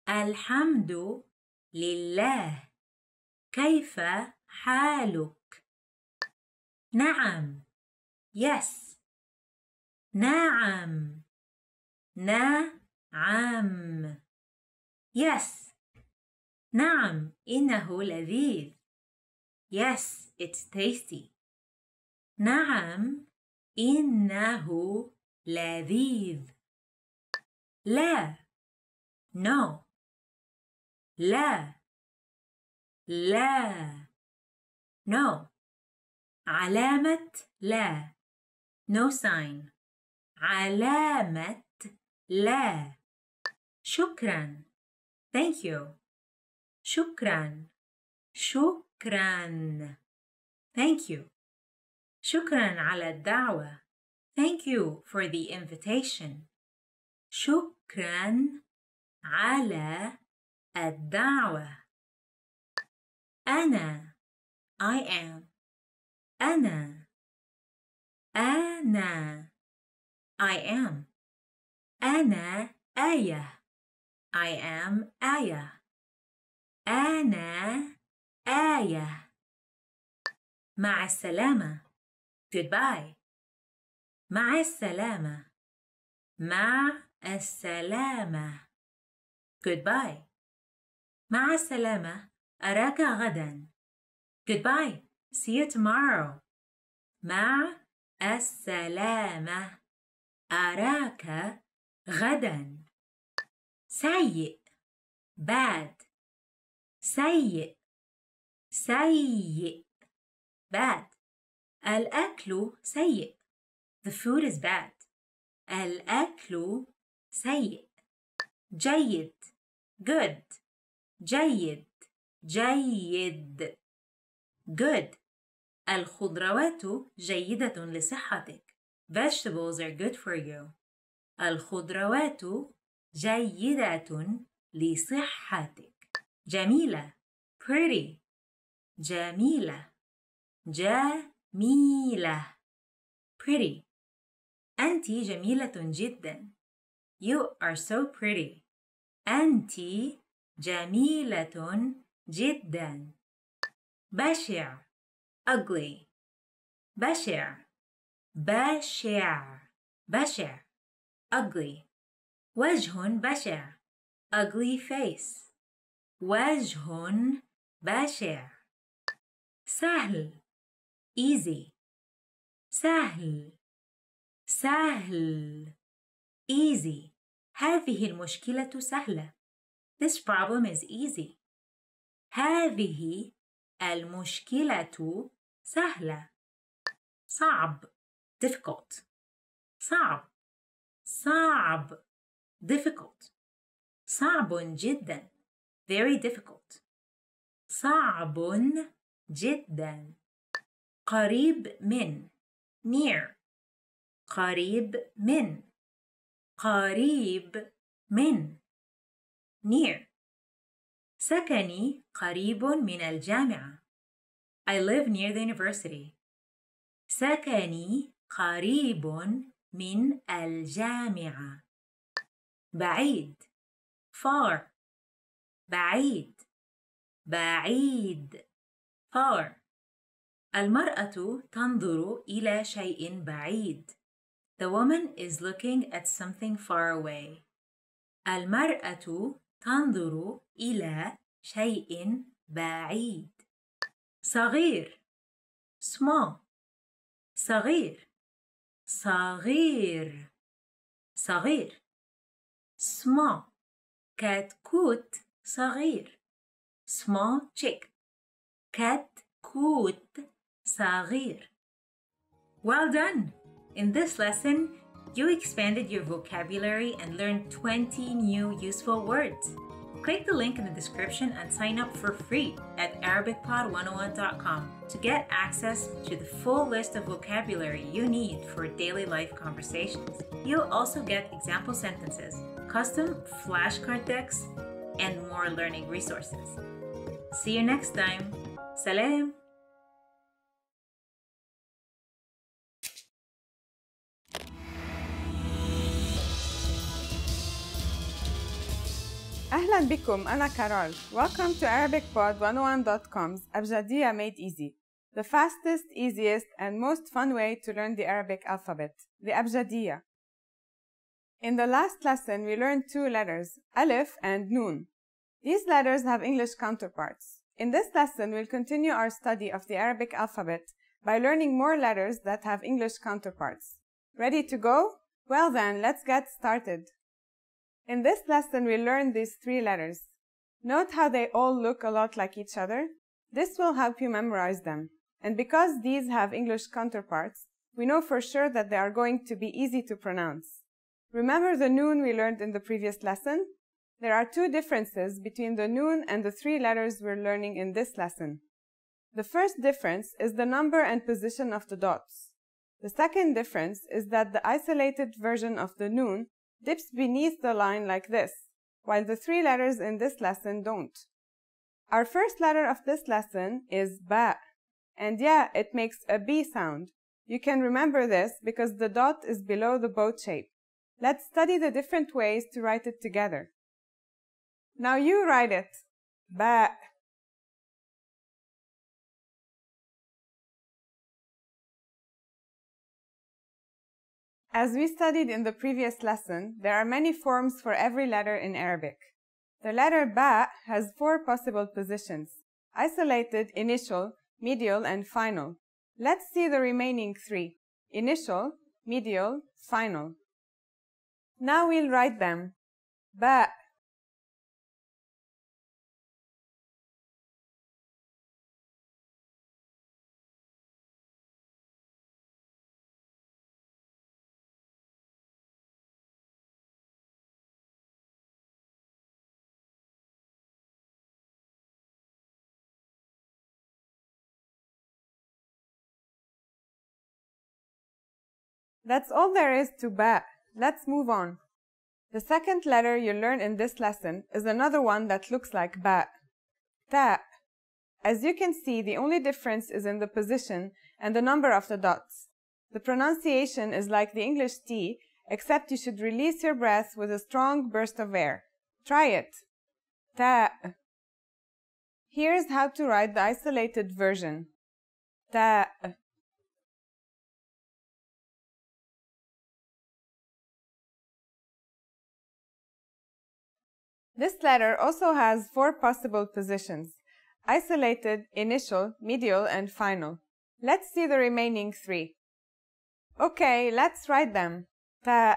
الحمد لله. كيف حالك؟ نعم. Yes. نعم. نعم. Yes. نعم، إنه لذيذ. Yes, it's tasty. نعم، إنه لذيذ. لا. No. لا. لا. No. علامة لا. No sign. علامة لا. شكرا. Thank you. شكرا. شكرا. Thank you. شكرا على الدعوة. Thank you for the invitation. شكرا على الدعوة. أنا. I am. أنا. أنا. I am. أنا آية. I am آية. أنا آية. مع السلامة. Goodbye. مع السلامة. مع السلامة. Goodbye. مع السلامة. أراك غدا. Goodbye. See you tomorrow. مع السلامة. أراك غدا. سيء. bad. سيء. سيء. bad. الأكل سيء. The food is bad. الأكل سيء. جيد. good. جيد. جيد. good. الخضروات جيدة لصحتك. Vegetables are good for you. الخضروات جيدة لصحتك. جميلة. pretty. جميلة. جميلة. pretty. أنت جميلة جدا. You are so pretty. أنت جميلة جدا. بشع. ugly. بشع. بشع. بشع. ugly. وجه بشع. ugly face. وجه بشع. سهل. easy. سهل. سهل. easy. هذه المشكلة سهلة. This problem is easy. هذه المشكلة سهلة. صعب. difficult. صعب. صعب. difficult. صعب جدا. very difficult. صعب جدا. قريب من near. قريب من. قريب من near. سكني قريب من الجامعة. I live near the university. سكني قريب من الجامعة. بعيد far. بعيد بعيد far. المرأة تنظر إلى شيء بعيد. The woman is looking at something far away. المرأة تنظر إلى شيء بعيد. صغير small. صغير صغير صغير small. كتكوت صغير small chick. كتكوت صغير. Well done! In this lesson, you expanded your vocabulary and learned 20 new useful words. Click the link in the description and sign up for free at ArabicPod101.com to get access to the full list of vocabulary you need for daily life conversations. You'll also get example sentences, custom flashcard decks, and more learning resources. See you next time. Salam! أهلا بكم أنا كارول. Welcome to ArabicPod101.com's Abjadiyya Made Easy, the fastest, easiest, and most fun way to learn the Arabic alphabet, the Abjadiyya. In the last lesson, we learned two letters, Alif and Noon. These letters have English counterparts. In this lesson, we'll continue our study of the Arabic alphabet by learning more letters that have English counterparts. Ready to go? Well then, let's get started. In this lesson, we'll learn these three letters. Note how they all look a lot like each other. This will help you memorize them. And because these have English counterparts, we know for sure that they are going to be easy to pronounce. Remember the noon we learned in the previous lesson? There are two differences between the noon and the three letters we're learning in this lesson. The first difference is the number and position of the dots. The second difference is that the isolated version of the noon dips beneath the line like this, while the three letters in this lesson don't. Our first letter of this lesson is ba, and yeah, it makes a B sound. You can remember this because the dot is below the boat shape. Let's study the different ways to write it together. Now you write it, ba. As we studied in the previous lesson, there are many forms for every letter in Arabic. The letter ba has four possible positions: isolated, initial, medial, and final. Let's see the remaining three: initial, medial, final. Now we'll write them. Ba. That's all there is to ba. Let's move on. The second letter you learn in this lesson is another one that looks like ba. Ta. As you can see, the only difference is in the position and the number of the dots. The pronunciation is like the English T, except you should release your breath with a strong burst of air. Try it. Ta. Here's how to write the isolated version. Ta. This letter also has four possible positions: isolated, initial, medial, and final. Let's see the remaining three. Okay, let's write them. Ta.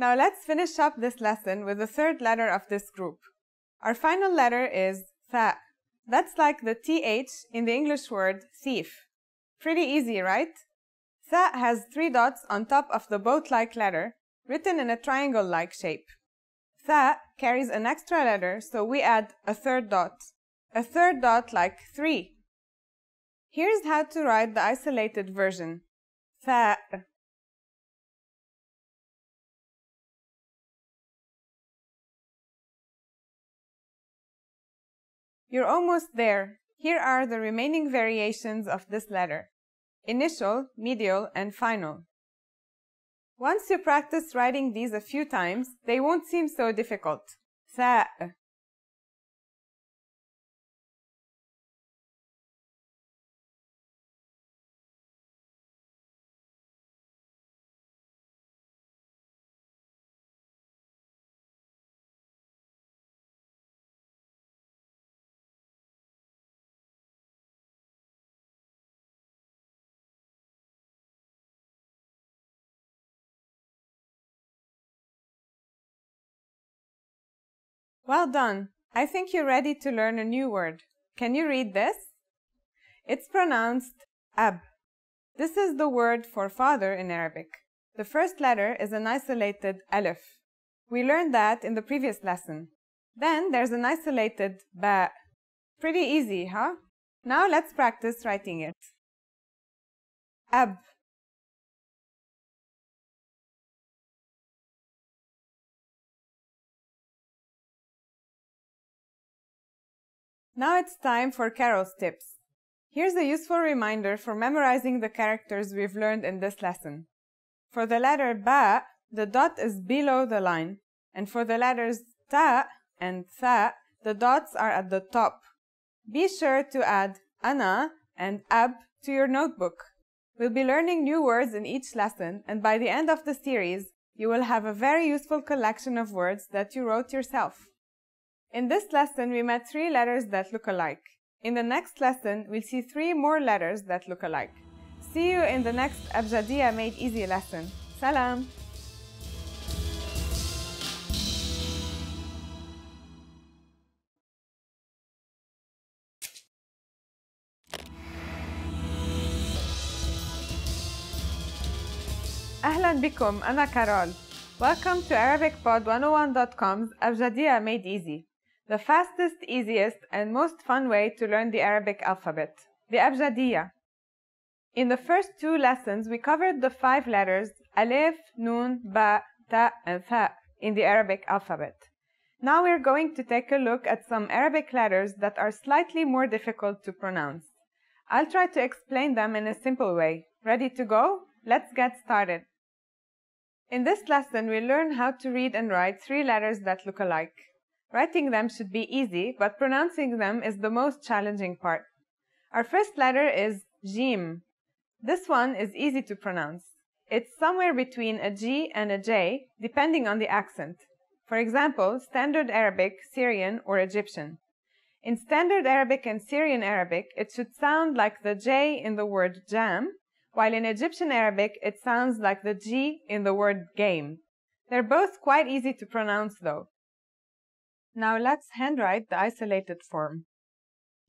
Now let's finish up this lesson with the third letter of this group. Our final letter is tha. That's like the TH in the English word thief. Pretty easy, right? Tha has 3 dots on top of the boat-like letter, written in a triangle-like shape. Tha carries an extra letter, so we add a third dot. A third dot like 3. Here's how to write the isolated version. Tha. You're almost there. Here are the remaining variations of this letter: initial, medial, and final. Once you practice writing these a few times, they won't seem so difficult. Tha. Well done! I think you're ready to learn a new word. Can you read this? It's pronounced ab. This is the word for father in Arabic. The first letter is an isolated alif. We learned that in the previous lesson. Then there's an isolated ba. Pretty easy, huh? Now let's practice writing it. Ab. Now it's time for Carol's tips. Here's a useful reminder for memorizing the characters we've learned in this lesson. For the letter ba, the dot is below the line, and for the letters ta and tha, the dots are at the top. Be sure to add ana and ab to your notebook. We'll be learning new words in each lesson, and by the end of the series, you will have a very useful collection of words that you wrote yourself. In this lesson, we met 3 letters that look alike. In the next lesson, we'll see 3 more letters that look alike. See you in the next Abjadiya Made Easy lesson. Salam! أهلا بكم أنا كارول. Welcome to ArabicPod101.com's Abjadiya Made Easy, the fastest, easiest, and most fun way to learn the Arabic alphabet, the Abjadiya. In the first 2 lessons, we covered the 5 letters alif, nun, ba, ta, and tha in the Arabic alphabet. Now we're going to take a look at some Arabic letters that are slightly more difficult to pronounce. I'll try to explain them in a simple way. Ready to go? Let's get started. In this lesson, we'll learn how to read and write 3 letters that look alike. Writing them should be easy, but pronouncing them is the most challenging part. Our first letter is jim. This one is easy to pronounce. It's somewhere between a G and a J, depending on the accent. For example, Standard Arabic, Syrian, or Egyptian. In Standard Arabic and Syrian Arabic, it should sound like the J in the word jam, while in Egyptian Arabic, it sounds like the G in the word game. They're both quite easy to pronounce, though. Now let's handwrite the isolated form.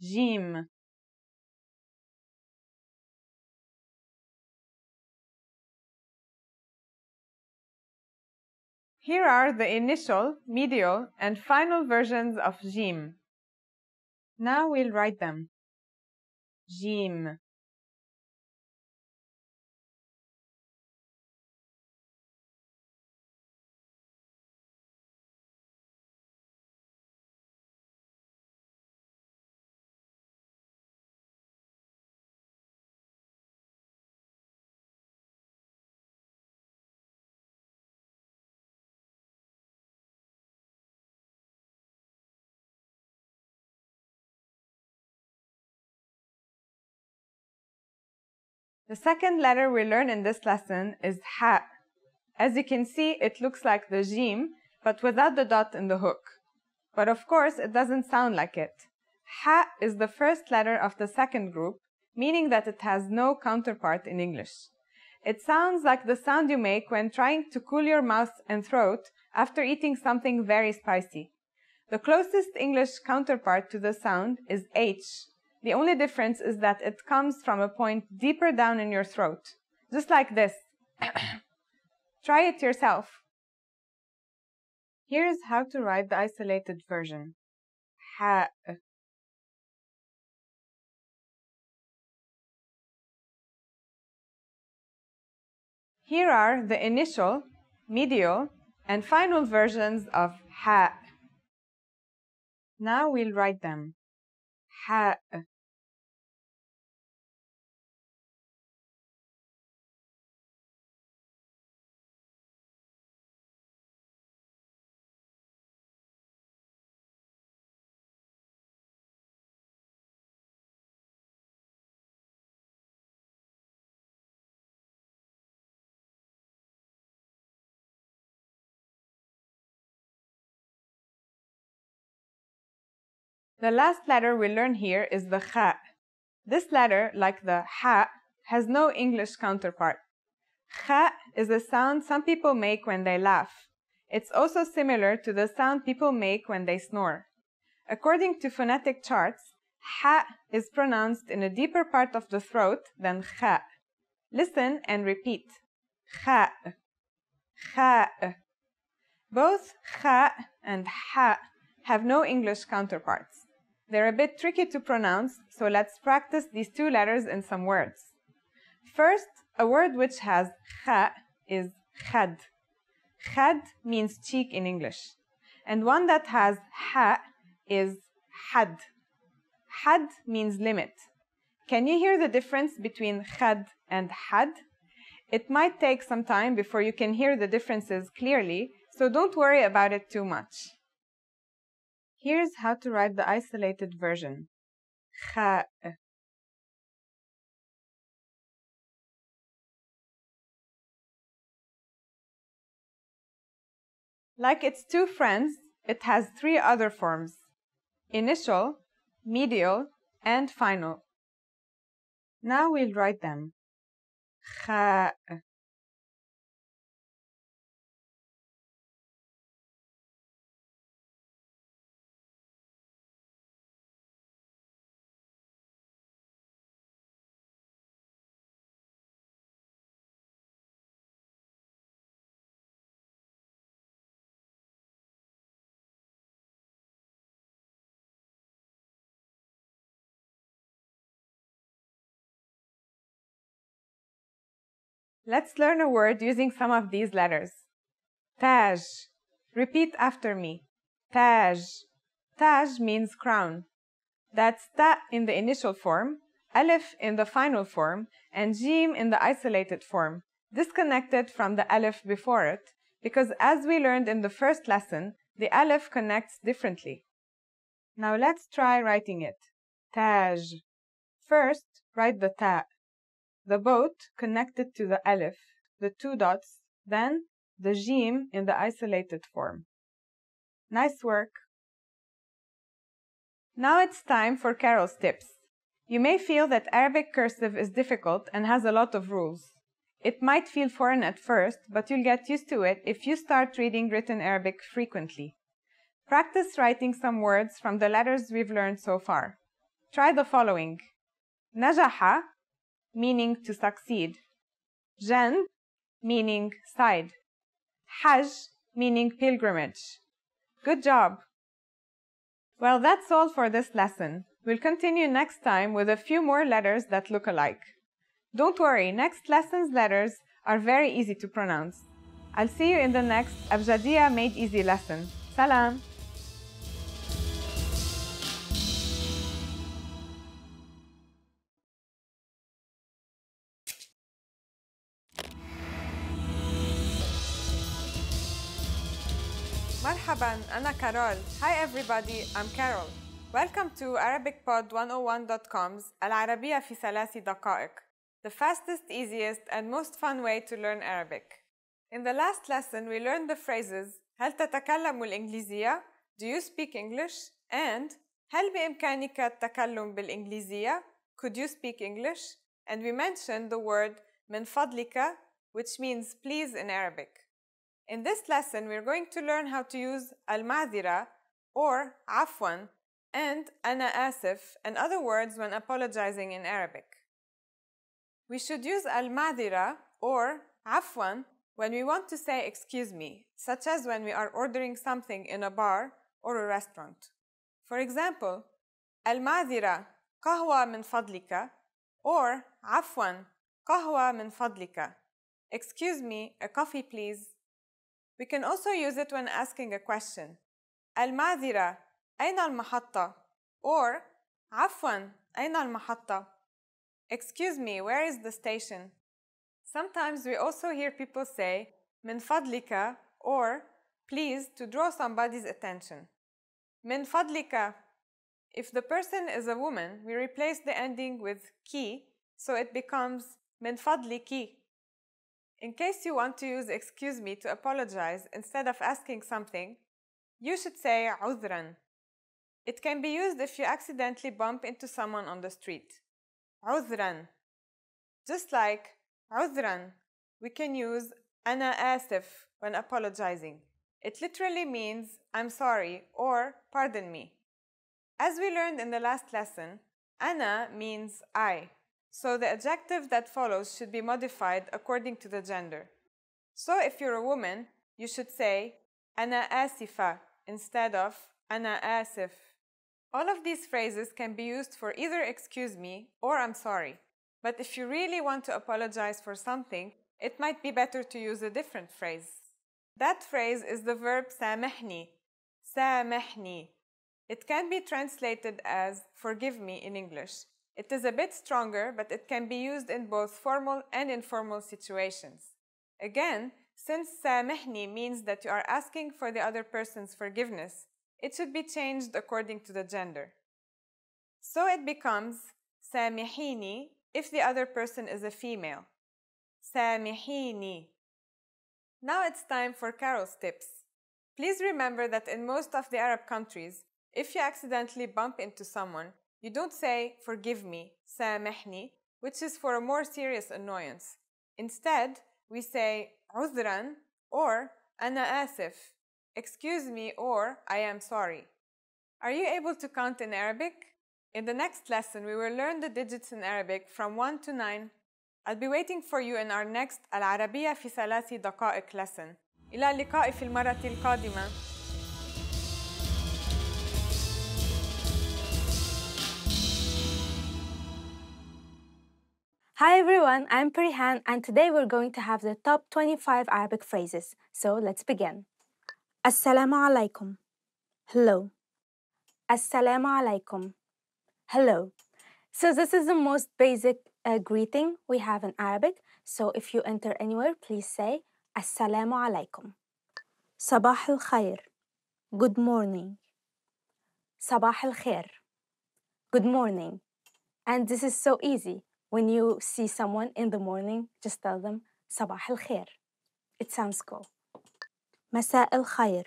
Jim. Here are the initial, medial, and final versions of jim. Now we'll write them. Jim. The second letter we learn in this lesson is ha. As you can see, it looks like the jim, but without the dot in the hook. But of course, it doesn't sound like it. Ha is the first letter of the second group, meaning that it has no counterpart in English. It sounds like the sound you make when trying to cool your mouth and throat after eating something very spicy. The closest English counterpart to the sound is H. The only difference is that it comes from a point deeper down in your throat, just like this. Try it yourself. Here's how to write the isolated version. Ha. Here are the initial, medial, and final versions of ha. Now we'll write them. Ha. The last letter we learn here is the kha. This letter, like the ha, has no English counterpart. Kha is a sound some people make when they laugh. It's also similar to the sound people make when they snore. According to phonetic charts, ha is pronounced in a deeper part of the throat than kha. Listen and repeat. Kha. Kha. Both kha and ha have no English counterparts. They're a bit tricky to pronounce, so let's practice these two letters in some words. First, a word which has kha is khad. Khad means cheek in English. And one that has ha is had. Had means limit. Can you hear the difference between khad and had? It might take some time before you can hear the differences clearly, so don't worry about it too much. Here's how to write the isolated version. Kha. Like its two friends, it has three other forms: initial, medial, and final. Now we'll write them. Kha. Let's learn a word using some of these letters. Taj. Repeat after me. Taj. Taj means crown. That's ta in the initial form, alif in the final form, and jim in the isolated form, disconnected from the alif before it, because as we learned in the first lesson, the alif connects differently. Now let's try writing it. Taj. First, write the ta. The boat connected to the alif, the two dots, then the jim in the isolated form. Nice work! Now it's time for Carol's tips. You may feel that Arabic cursive is difficult and has a lot of rules. It might feel foreign at first, but you'll get used to it if you start reading written Arabic frequently. Practice writing some words from the letters we've learned so far. Try the following. Najaha, meaning to succeed. Jan, meaning side. Hajj, meaning pilgrimage. Good job! Well, that's all for this lesson. We'll continue next time with a few more letters that look alike. Don't worry, next lesson's letters are very easy to pronounce. I'll see you in the next Abjadiya Made Easy lesson. Salam! مرحبا أنا كارول. Hi everybody, I'm Carol. Welcome to ArabicPod101.com's العربية في 3 دقائق, the fastest, easiest, and most fun way to learn Arabic. In the last lesson, we learned the phrases هل تتكلم الإنجليزية? Do you speak English? And هل بإمكانك التكلم بالإنجليزية? Could you speak English? And we mentioned the word من فضلك, which means please in Arabic. In this lesson, we're going to learn how to use al-ma'dhira or afwan and ana asif and other words when apologizing in Arabic. We should use al-ma'dhira or afwan when we want to say excuse me, such as when we are ordering something in a bar or a restaurant. For example, al-ma'dhira qahwa min fadlika or afwan qahwa min fadlika. Excuse me, a coffee please. We can also use it when asking a question. al-ma'dhira ayna al-mahatta or afwan ayna al-mahatta. Excuse me, where is the station? Sometimes we also hear people say min fadlika or please to draw somebody's attention. Min fadlika. If the person is a woman, we replace the ending with ki, so it becomes min fadliki. In case you want to use excuse me to apologize instead of asking something, you should say udhran. It can be used if you accidentally bump into someone on the street. Udhran. Just like udhran, we can use ana asif when apologizing. It literally means I'm sorry or pardon me. As we learned in the last lesson, ana means I, so the adjective that follows should be modified according to the gender. So if you're a woman, you should say ana asifa instead of ana asif. All of these phrases can be used for either excuse me or I'm sorry. But if you really want to apologize for something, it might be better to use a different phrase. That phrase is the verb samahni. Samahni. It can be translated as forgive me in English. It is a bit stronger, but it can be used in both formal and informal situations. Again, since samahni means that you are asking for the other person's forgiveness, it should be changed according to the gender. So it becomes samihini if the other person is a female. Samihini. Now it's time for Carol's tips. Please remember that in most of the Arab countries, if you accidentally bump into someone, you don't say forgive me, samihni, which is for a more serious annoyance. Instead, we say udhran or ana asif, excuse me or I am sorry. Are you able to count in Arabic? In the next lesson, we will learn the digits in Arabic from 1 to 9. I'll be waiting for you in our next العربية في 3 دقائق lesson. إلى اللقاء في المرة القادمة. Hi everyone, I'm Perihan and today we're going to have the top 25 Arabic phrases. So let's begin. Assalamu alaikum. Hello. Assalamu alaikum. Hello. So this is the most basic greeting we have in Arabic. So if you enter anywhere, please say Assalamu alaikum. Sabah al khair. Good morning. Sabah al khair. Good morning. And this is so easy. When you see someone in the morning, just tell them Sabah al khair. It sounds cool. Masa al khair.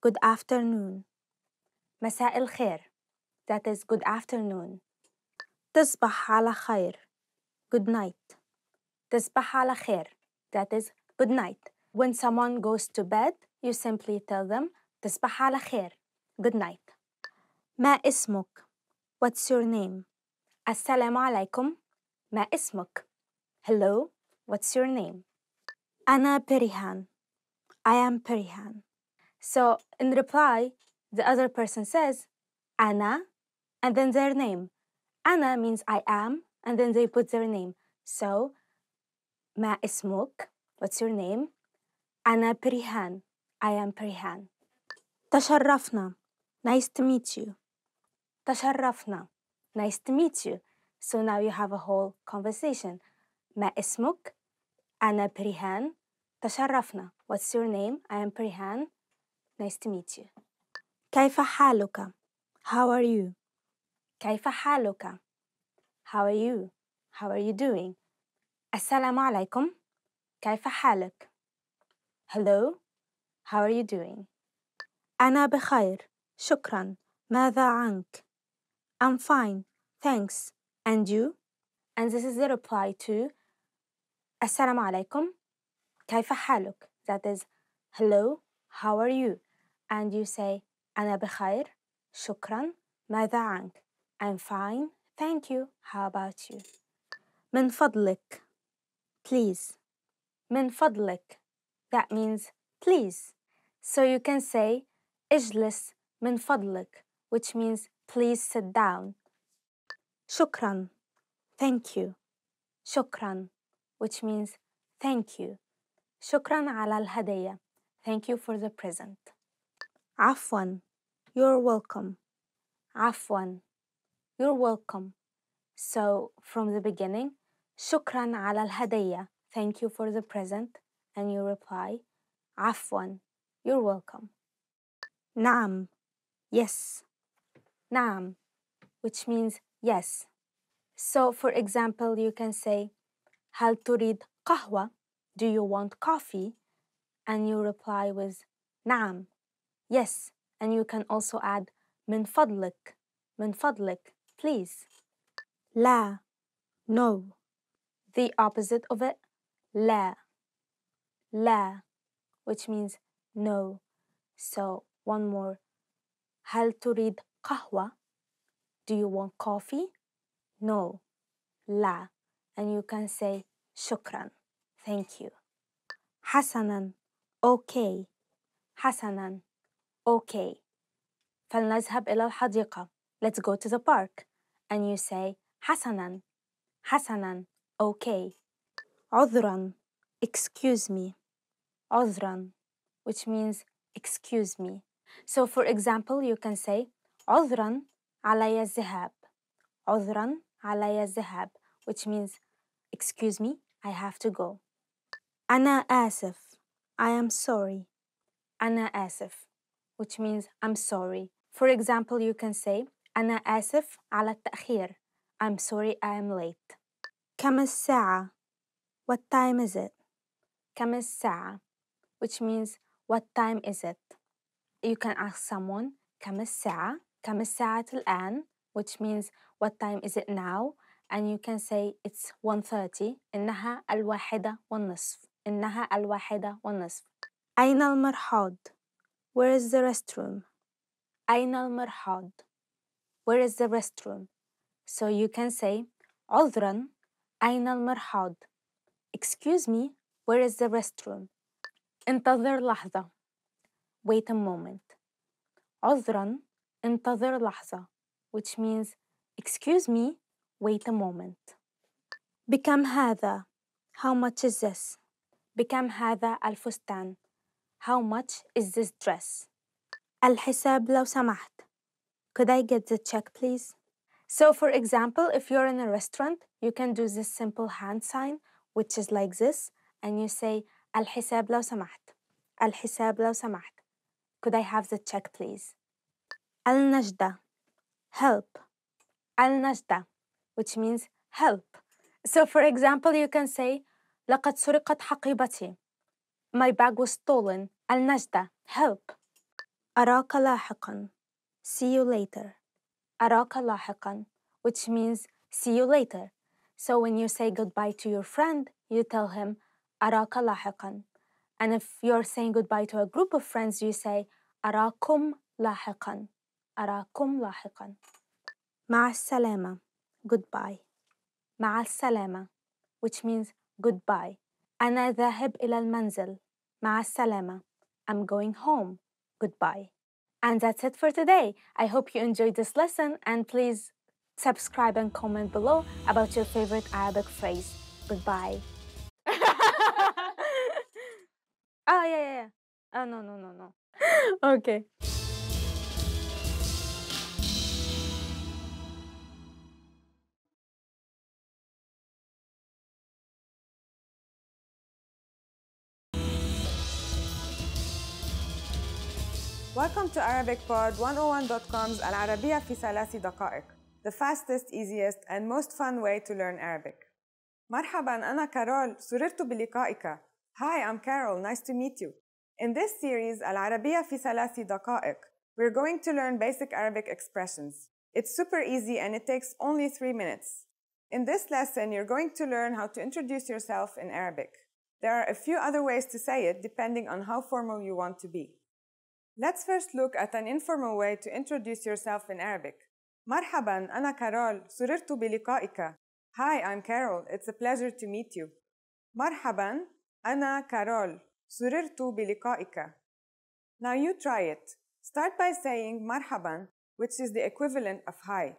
Good afternoon. Masa al khair. That is good afternoon. تصبح على خير. Good night. تصبح على خير. That is good night. When someone goes to bed, you simply tell them تصبح على خير. Good night. ما اسمك? What's your name? السلام عليكم. ما اسمك? Hello, what's your name? أنا بريهان. I am Perihan. So in reply, the other person says أنا and then their name. أنا means I am and then they put their name. So ما اسمك? What's your name? أنا بريهان. I am Perihan. تشرفنا. Nice to meet you. تشرفنا. Nice to meet you. So now you have a whole conversation. ما اسمك? أنا بريهان. تشرفنا. What's your name? I am Perihan. Nice to meet you. كيف حالك? How are you? كيف حالك? How are you? How are you doing? السلام عليكم. كيف حالك? Hello. How are you doing? أنا بخير. شكرا. ماذا عنك? I'm fine. Thanks. And you? And this is the reply to السلام عليكم. كيف حالك? That is, hello, how are you? And you say, أنا بخير. شكرا. ماذا عنك? I'm fine. Thank you. How about you? من فضلك. Please. من فضلك. That means please. So you can say اجلس من فضلك, which means please sit down. شكرا. Thank you. شكرا, which means thank you. شكرا على الهدية. Thank you for the present. عفوا. You're welcome. عفوا. You're welcome. So from the beginning, شكرا على الهدية. Thank you for the present. And you reply, عفوا. You're welcome. نعم. Yes. نعم, which means yes. So for example, you can say, هل تريد قهوة? Do you want coffee? And you reply with نعم. Yes. And you can also add من فضلك. من فضلك, please. لا. No. The opposite of it, لا. لا, which means no. So one more. هل تريد قهوة? Do you want coffee? No. لا. And you can say شكرا. Thank you. حسناً. Okay. حسناً. Okay. فلنذهب إلى الحديقة. Let's go to the park. And you say حسناً. حسناً. Okay. عذراً. Excuse me. عذراً, which means excuse me. So for example, you can say عذراً علي الذهاب. عذراً علي الذهاب, which means excuse me, I have to go. أنا آسف. I am sorry. أنا آسف, which means I'm sorry. For example, you can say أنا آسف على التأخير. I'm sorry I am late. كم الساعة? What time is it? كم الساعة, which means what time is it? You can ask someone كم الساعة? كم الساعة الآن? Which means what time is it now? And you can say it's 1:30. إنها 1:01. إنها 1:01. أين المرحاض? Where is the restroom? أين المرحاض? Where is the restroom? So you can say عذراً أين المرحاض? Excuse me, where is the restroom? انتظر لحظة. Wait a moment. عذراً انتظر لحظة, which means excuse me, wait a moment. بكم هذا? How much is this? بكم هذا الفستان? How much is this dress? الحساب لو سمحت. Could I get the check, please? So for example, if you're in a restaurant, you can do this simple hand sign, which is like this, and you say الحساب لو سمحت. الحساب لو سمحت. Could I have the check, please? النجدة. Help. النجدة, which means help. So for example, you can say لقد سرقت حقيبتي. My bag was stolen. النجدة. Help. أراك لاحقاً. See you later. أراك لاحقاً, which means see you later. So when you say goodbye to your friend, you tell him أراك لاحقاً. And if you're saying goodbye to a group of friends, you say أراكم لاحقاً. أراكم لاحقاً. مع السلامة. Goodbye. مع السلامة, which means goodbye. أنا ذاهب إلى المنزل. مع السلامة. I'm going home. Goodbye. And that's it for today. I hope you enjoyed this lesson, and please subscribe and comment below about your favorite Arabic phrase. Goodbye. Oh, yeah. Oh, no. Okay. Welcome to ArabicPod101.com's العربية في 3 دقائق, the fastest, easiest, and most fun way to learn Arabic. مرحباً, أنا كارول, سررت بلقائك. Hi, I'm Carol, nice to meet you. In this series, العربية في 3 دقائق, we're going to learn basic Arabic expressions. It's super easy and it takes only 3 minutes. In this lesson, you're going to learn how to introduce yourself in Arabic. There are a few other ways to say it depending on how formal you want to be. Let's first look at an informal way to introduce yourself in Arabic. مرحباً, أنا كارول, سررت بلقائك. Hi, I'm Carol. It's a pleasure to meet you. مرحباً, أنا كارول, سررت بلقائك. Now you try it. Start by saying مرحباً, which is the equivalent of hi.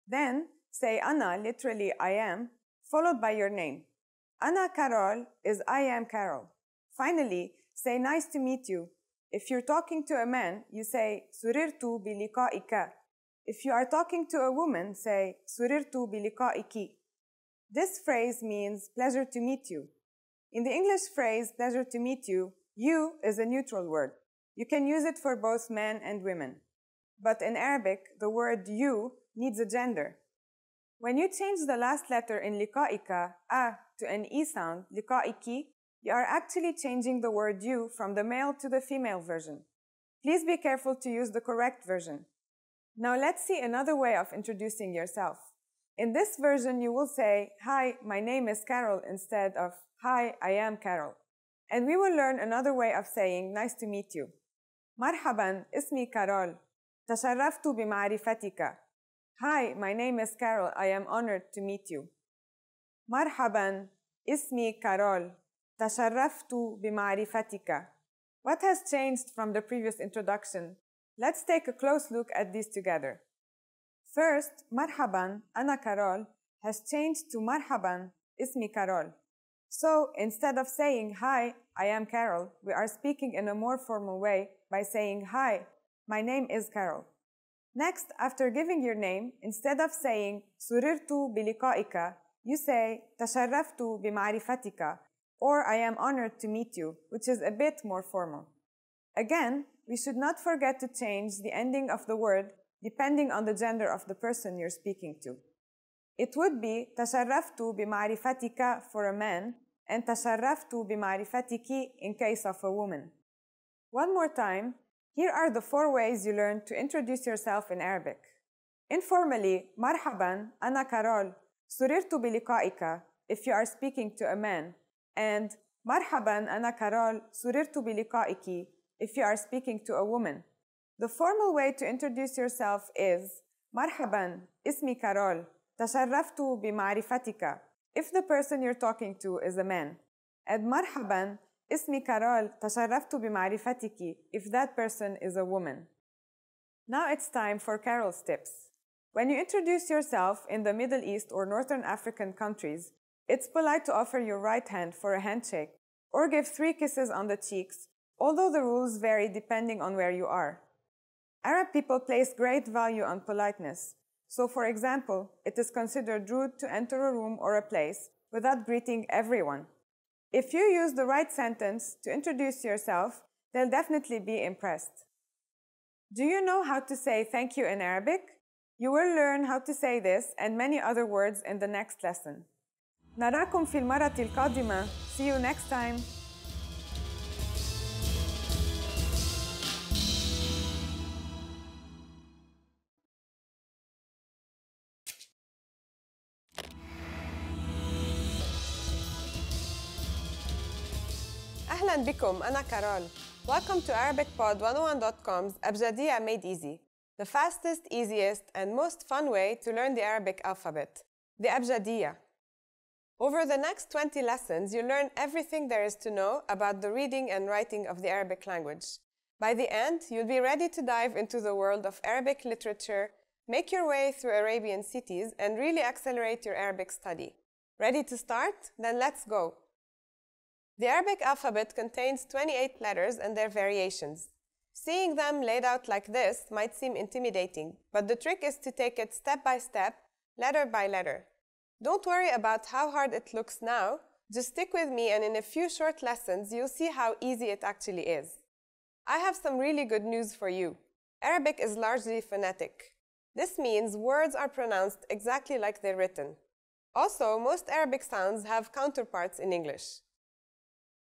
Then say أنا, literally I am, followed by your name. أنا كارول is I am Carol. Finally, say nice to meet you. If you're talking to a man, you say سررت بلقائك. If you are talking to a woman, say سررت بلقائك. This phrase means pleasure to meet you. In the English phrase pleasure to meet you, you is a neutral word. You can use it for both men and women. But in Arabic, the word you needs a gender. When you change the last letter in لقائك, a, to an e sound, لقائك, you are actually changing the word you from the male to the female version. Please be careful to use the correct version. Now let's see another way of introducing yourself. In this version, you will say, hi, my name is Carol instead of, hi, I am Carol. And we will learn another way of saying, nice to meet you. مرحباً, اسمي كارول. تشرفت بمعرفتك. Hi, my name is Carol. I am honored to meet you. مرحباً, اسمي كارول. تشرفت بمعرفتك. What has changed from the previous introduction? Let's take a close look at these together. First, مرحباً, أنا كارول has changed to مرحباً, اسمي كارول. So, instead of saying, hi, I am Carol, we are speaking in a more formal way by saying, hi, my name is Carol. Next, after giving your name, instead of saying سررت بلقائك, you say تشرفت بمعرفتك, or I am honored to meet you, which is a bit more formal. Again, we should not forget to change the ending of the word depending on the gender of the person you're speaking to. It would be تشرفت بمعرفتك for a man and تشرفت بمعرفتك in case of a woman. One more time, here are the 4 ways you learn to introduce yourself in Arabic. Informally, مرحباً, أنا كارول, سررت بلقائك if you are speaking to a man, and مرحباً, أنا كارول, سررت بلقائك if you are speaking to a woman. The formal way to introduce yourself is مرحباً, اسمي كارول, تشرفت بمعرفتك if the person you're talking to is a man, and مرحباً, اسمي كارول, تشرفت بمعرفتك if that person is a woman. Now it's time for Carol's tips. When you introduce yourself in the Middle East or Northern African countries, it's polite to offer your right hand for a handshake or give 3 kisses on the cheeks, although the rules vary depending on where you are. Arab people place great value on politeness. So, for example, it is considered rude to enter a room or a place without greeting everyone. If you use the right sentence to introduce yourself, they'll definitely be impressed. Do you know how to say thank you in Arabic? You will learn how to say this and many other words in the next lesson. نراكم في المرة القادمة. See you next time. أهلاً بكم, أنا كارول. Welcome to ArabicPod101.com's Abjadiyya Made Easy, the fastest, easiest, and most fun way to learn the Arabic alphabet, the Abjadiyya. Over the next 20 lessons, you'll learn everything there is to know about the reading and writing of the Arabic language. By the end, you'll be ready to dive into the world of Arabic literature, make your way through Arabian cities, and really accelerate your Arabic study. Ready to start? Then let's go! The Arabic alphabet contains 28 letters and their variations. Seeing them laid out like this might seem intimidating, but the trick is to take it step by step, letter by letter. Don't worry about how hard it looks now, just stick with me and in a few short lessons you'll see how easy it actually is. I have some really good news for you. Arabic is largely phonetic. This means words are pronounced exactly like they're written. Also, most Arabic sounds have counterparts in English.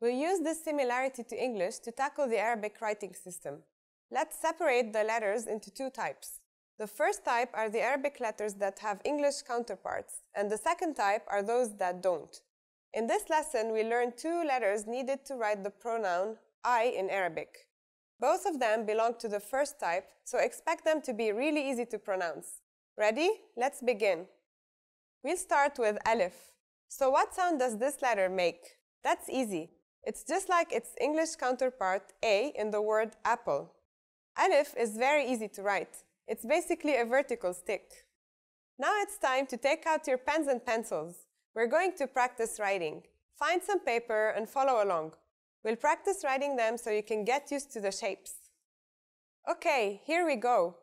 We'll use this similarity to English to tackle the Arabic writing system. Let's separate the letters into 2 types. The first type are the Arabic letters that have English counterparts, and the second type are those that don't. In this lesson, we learned 2 letters needed to write the pronoun I in Arabic. Both of them belong to the first type, so expect them to be really easy to pronounce. Ready? Let's begin. We'll start with alif. So what sound does this letter make? That's easy. It's just like its English counterpart A in the word apple. Alif is very easy to write. It's basically a vertical stick. Now it's time to take out your pens and pencils. We're going to practice writing. Find some paper and follow along. We'll practice writing them so you can get used to the shapes. Okay, here we go.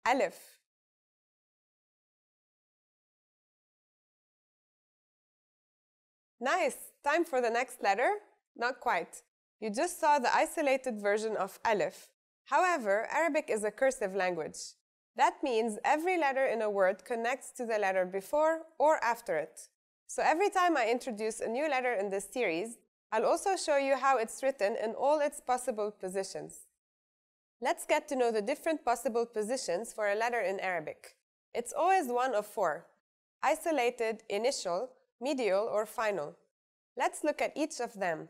Alif. Nice! Time for the next letter? Not quite. You just saw the isolated version of alif. However, Arabic is a cursive language. That means every letter in a word connects to the letter before or after it. So every time I introduce a new letter in this series, I'll also show you how it's written in all its possible positions. Let's get to know the different possible positions for a letter in Arabic. It's always one of 4: isolated, initial, medial, or final. Let's look at each of them.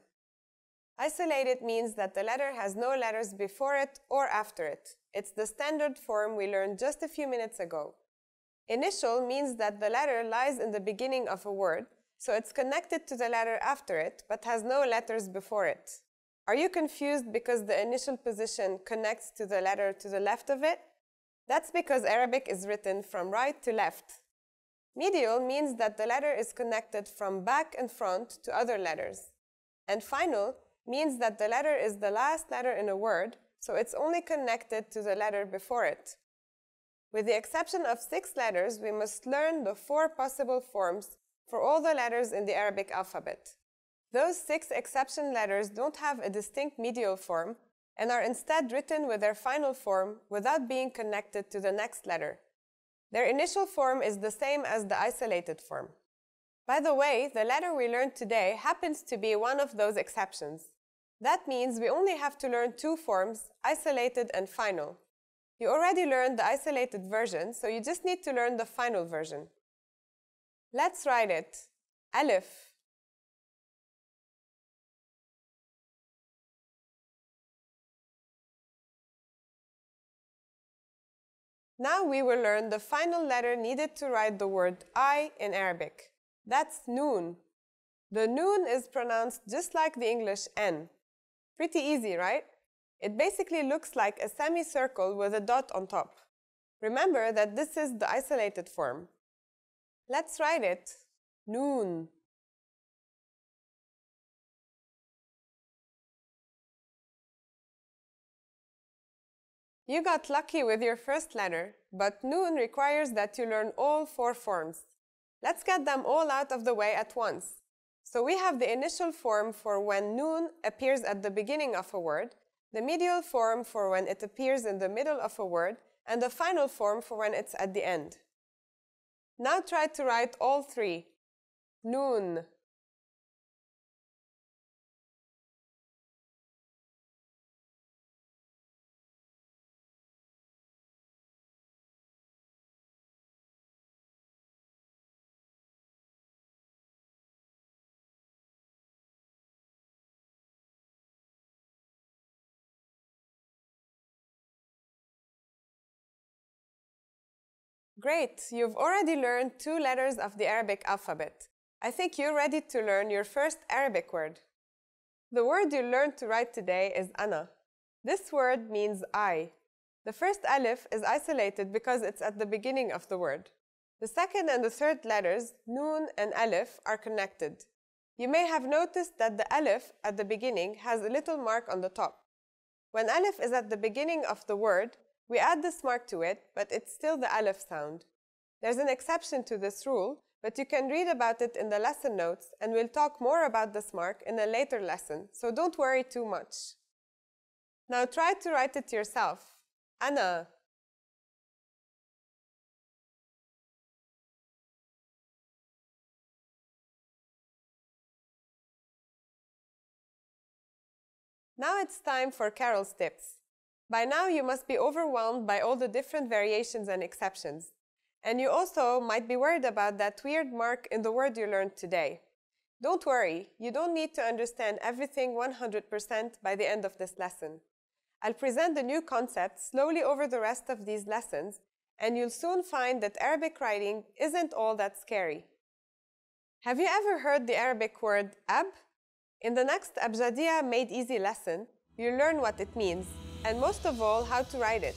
Isolated means that the letter has no letters before it or after it. It's the standard form we learned just a few minutes ago. Initial means that the letter lies in the beginning of a word, so it's connected to the letter after it, but has no letters before it. Are you confused because the initial position connects to the letter to the left of it? That's because Arabic is written from right to left. Medial means that the letter is connected from back and front to other letters. And final means that the letter is the last letter in a word, so it's only connected to the letter before it. With the exception of 6 letters, we must learn the 4 possible forms for all the letters in the Arabic alphabet. Those 6 exception letters don't have a distinct medial form and are instead written with their final form without being connected to the next letter. Their initial form is the same as the isolated form. By the way, the letter we learned today happens to be one of those exceptions. That means we only have to learn 2 forms, isolated and final. You already learned the isolated version, so you just need to learn the final version. Let's write it. Alif. Now we will learn the final letter needed to write the word I in Arabic. That's noon. The noon is pronounced just like the English N. Pretty easy, right? It basically looks like a semicircle with a dot on top. Remember that this is the isolated form. Let's write it. Noon. You got lucky with your first letter, but noon requires that you learn all 4 forms. Let's get them all out of the way at once. So we have the initial form for when noon appears at the beginning of a word, the medial form for when it appears in the middle of a word, and the final form for when it's at the end. Now try to write all 3. Noon. Great! You've already learned 2 letters of the Arabic alphabet. I think you're ready to learn your first Arabic word. The word you learned to write today is ana. This word means I. The first alif is isolated because it's at the beginning of the word. The second and the third letters, noon and alif, are connected. You may have noticed that the alif at the beginning has a little mark on the top. When alif is at the beginning of the word, we add this mark to it, but it's still the alif sound. There's an exception to this rule, but you can read about it in the lesson notes, and we'll talk more about this mark in a later lesson, so don't worry too much. Now try to write it yourself. Ana. Now it's time for Carol's tips. By now, you must be overwhelmed by all the different variations and exceptions. And you also might be worried about that weird mark in the word you learned today. Don't worry, you don't need to understand everything 100% by the end of this lesson. I'll present the new concepts slowly over the rest of these lessons, and you'll soon find that Arabic writing isn't all that scary. Have you ever heard the Arabic word ab? In the next Abjadiya Made Easy lesson, you'll learn what it means, and most of all, how to write it.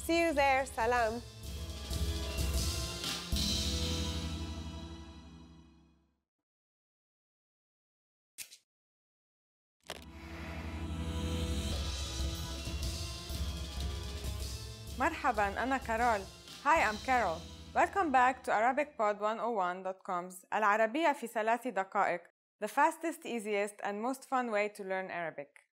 See you there, salam! مرحباً أنا كارول. Hi, I'm Carol. Welcome back to ArabicPod101.com's العربية في 3 دقائق, the fastest, easiest, and most fun way to learn Arabic.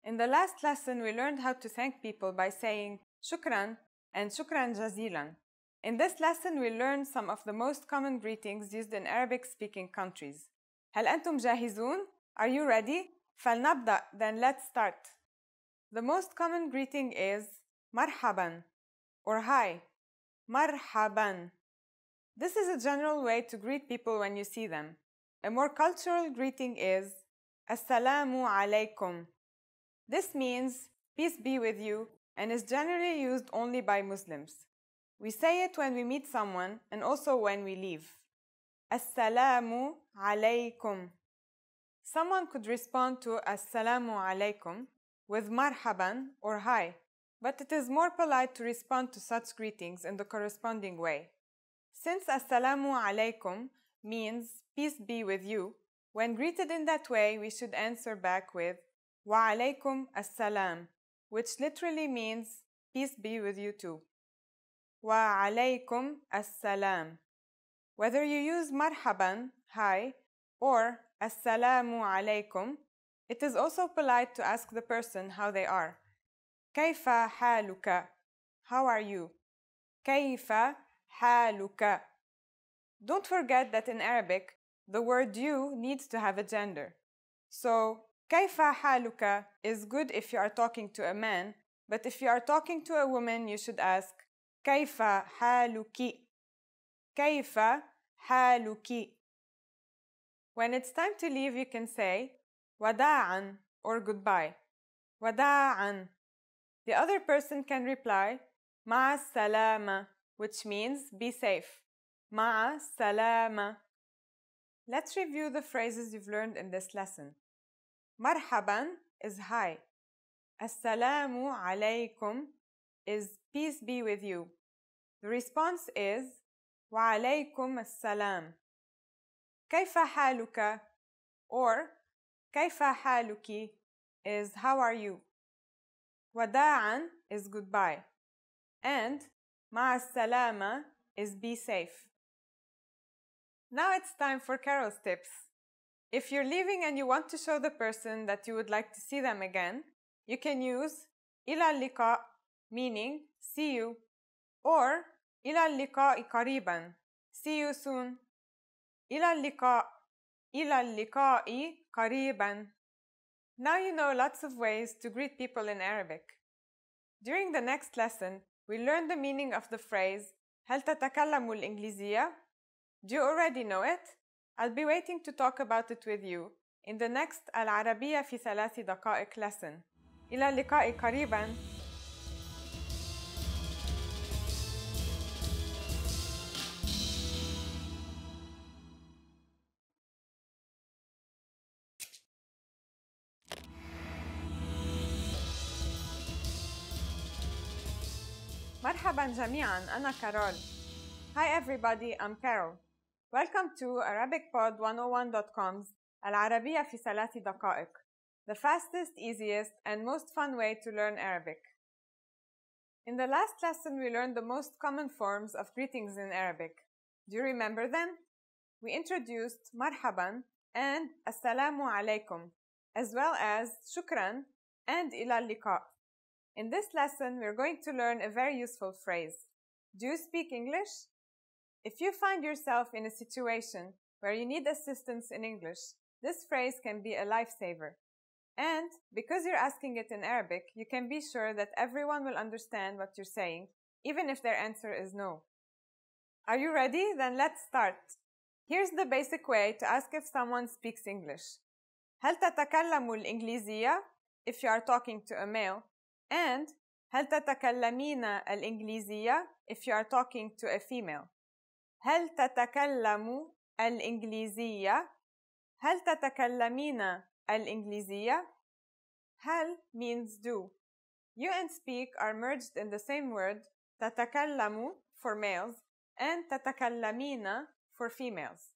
In the last lesson, we learned how to thank people by saying shukran and shukran jazilan. In this lesson, we learned some of the most common greetings used in Arabic-speaking countries. هل أنتم جاهزون? Are you ready? فلنبدأ, then let's start. The most common greeting is marhaban or hi. Marhaban. This is a general way to greet people when you see them. A more cultural greeting is assalamu alaikum. This means peace be with you and is generally used only by Muslims. We say it when we meet someone and also when we leave. Assalamu alaikum. Someone could respond to assalamu alaikum with marhaban or hi, but it is more polite to respond to such greetings in the corresponding way. Since assalamu alaikum means peace be with you, when greeted in that way, we should answer back with wa alaikum assalam, which literally means peace be with you too. Wa alaikum assalam. Whether you use marhaban, hi, or assalamu alaikum, it is also polite to ask the person how they are. Kaifa haluka? How are you? Kaifa haluka? Don't forget that in Arabic, the word you needs to have a gender. So, kaifa haluka is good if you are talking to a man, but if you are talking to a woman, you should ask kaifa haluki? Kaifa haluki? When it's time to leave, you can say wada'an or goodbye. Wada'an. The other person can reply ma'a salama, which means be safe. Ma'a salama. Let's review the phrases you've learned in this lesson. Marhaban is hi. Assalamu alaikum is peace be with you. The response is wa alaikum assalam. Kaifa haluka or kaifa haluki is how are you. Wada'an is goodbye. And ma'a salama is be safe. Now it's time for Carol's tips. If you're leaving and you want to show the person that you would like to see them again, you can use ila liqa, meaning see you, or ila liqa'i qariban, see you soon. Ila liqa'i qariban. Now you know lots of ways to greet people in Arabic. During the next lesson, we learn the meaning of the phrase هل تتكلموا الإنجليزية? Do you already know it? I'll be waiting to talk about it with you in the next العربية في 3 دقائق lesson. إلى اللقاء قريباً. مرحباً جميعاً, أنا كارول. Hi everybody, I'm Carol. Welcome to ArabicPod101.com's العربية في 3 دقائق, the fastest, easiest, and most fun way to learn Arabic. In the last lesson, we learned the most common forms of greetings in Arabic. Do you remember them? We introduced marhaban and assalamu alaikum, as well as shukran and ila liqa. In this lesson, we're going to learn a very useful phrase. Do you speak English? If you find yourself in a situation where you need assistance in English, this phrase can be a lifesaver. And because you're asking it in Arabic, you can be sure that everyone will understand what you're saying, even if their answer is no. Are you ready? Then let's start. Here's the basic way to ask if someone speaks English. هل تتكلم الإنجليزية? If you are talking to a male. And هل تتكلمين الإنجليزية? If you are talking to a female. هل تتكلم الإنجليزية؟ هل تتكلمين الإنجليزية؟ هل means do. You and speak are merged in the same word, تتكلم for males and تتكلمين for females.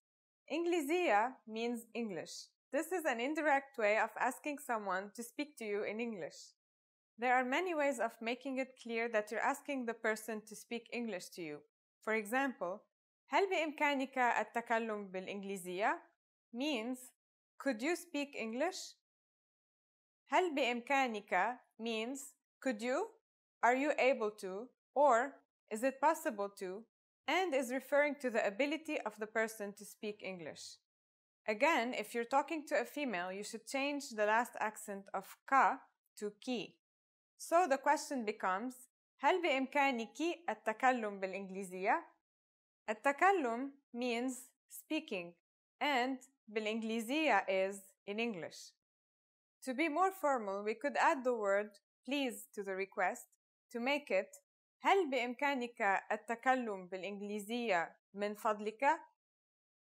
إنجليزية means English. This is an indirect way of asking someone to speak to you in English. There are many ways of making it clear that you're asking the person to speak English to you. For example, هل بإمكانك التكلم بالإنجليزية? Means, could you speak English? هل بإمكانك means, could you? Are you able to? Or, is it possible to? And is referring to the ability of the person to speak English. Again, if you're talking to a female, you should change the last accent of ka to ki. So the question becomes, هل بإمكانك التكلم بالإنجليزية? التكلم means speaking, and بالإنجليزية is in English. To be more formal, we could add the word please to the request to make it هل بإمكانك التكلم بالإنجليزية من فضلك?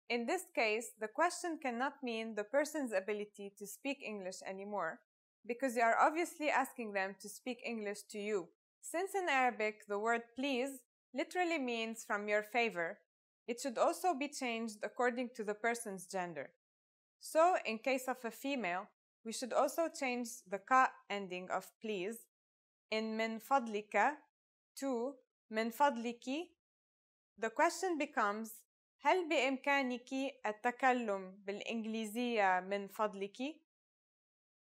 In this case, the question cannot mean the person's ability to speak English anymore, because you are obviously asking them to speak English to you. Since in Arabic, the word please literally means from your favor, it should also be changed according to the person's gender. So, in case of a female, we should also change the ka ending of please in min fadlika to min fadliki. The question becomes, هل بإمكانك التكلم بالإنجليزية من فضلك?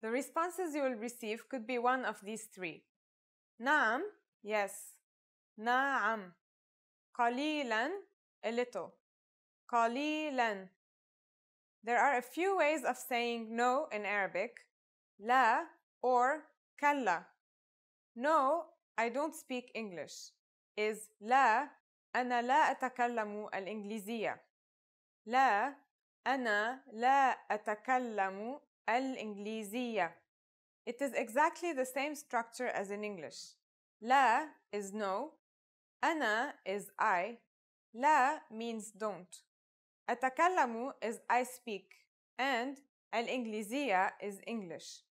The responses you will receive could be one of these three. نعم, yes. نعم. قليلاً, a little. قليلاً. There are a few ways of saying no in Arabic. لا or كلا. No, I don't speak English is لا أنا لا أتكلم الإنجليزية. لا أنا لا أتكلم الإنجليزية. It is exactly the same structure as in English. لا is no. أنا is I. لا means don't. أتكلم is I speak. And الإنجليزية is English.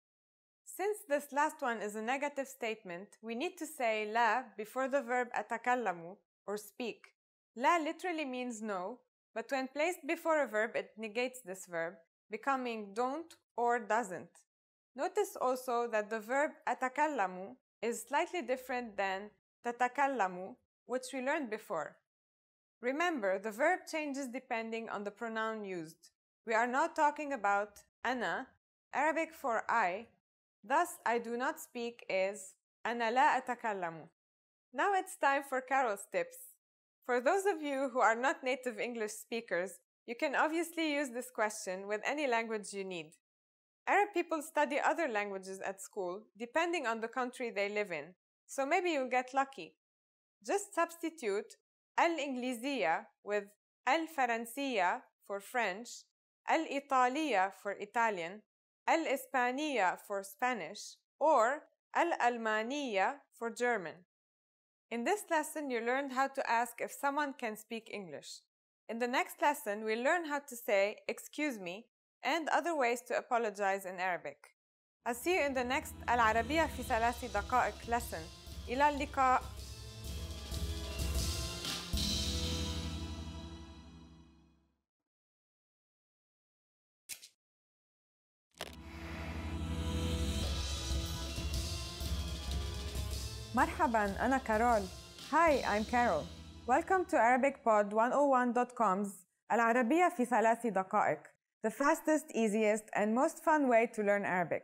Since this last one is a negative statement, we need to say لا before the verb أتكلم or speak. لا literally means no, but when placed before a verb, it negates this verb, becoming don't or doesn't. Notice also that the verb أتكلم is slightly different than تتكلم, which we learned before. Remember, the verb changes depending on the pronoun used. We are now talking about أنا, Arabic for I. Thus, I do not speak is أنا لا أتكلم. Now it's time for Carol's tips. For those of you who are not native English speakers, you can obviously use this question with any language you need. Arab people study other languages at school, depending on the country they live in, so maybe you'll get lucky. Just substitute al-Ingliziyya with al-Faransiyya for French, al-Italiyya for Italian, al-Ispaniyya for Spanish, or al-Almaniyya for German. In this lesson, you learned how to ask if someone can speak English. In the next lesson, we'll learn how to say excuse me and other ways to apologize in Arabic. I'll see you in the next العربية في 3 دقائق lesson. إلى اللقاء. مرحباً, أنا كارول. Hi, I'm Carol. Welcome to ArabicPod101.com's العربية في 3 دقائق, the fastest, easiest, and most fun way to learn Arabic.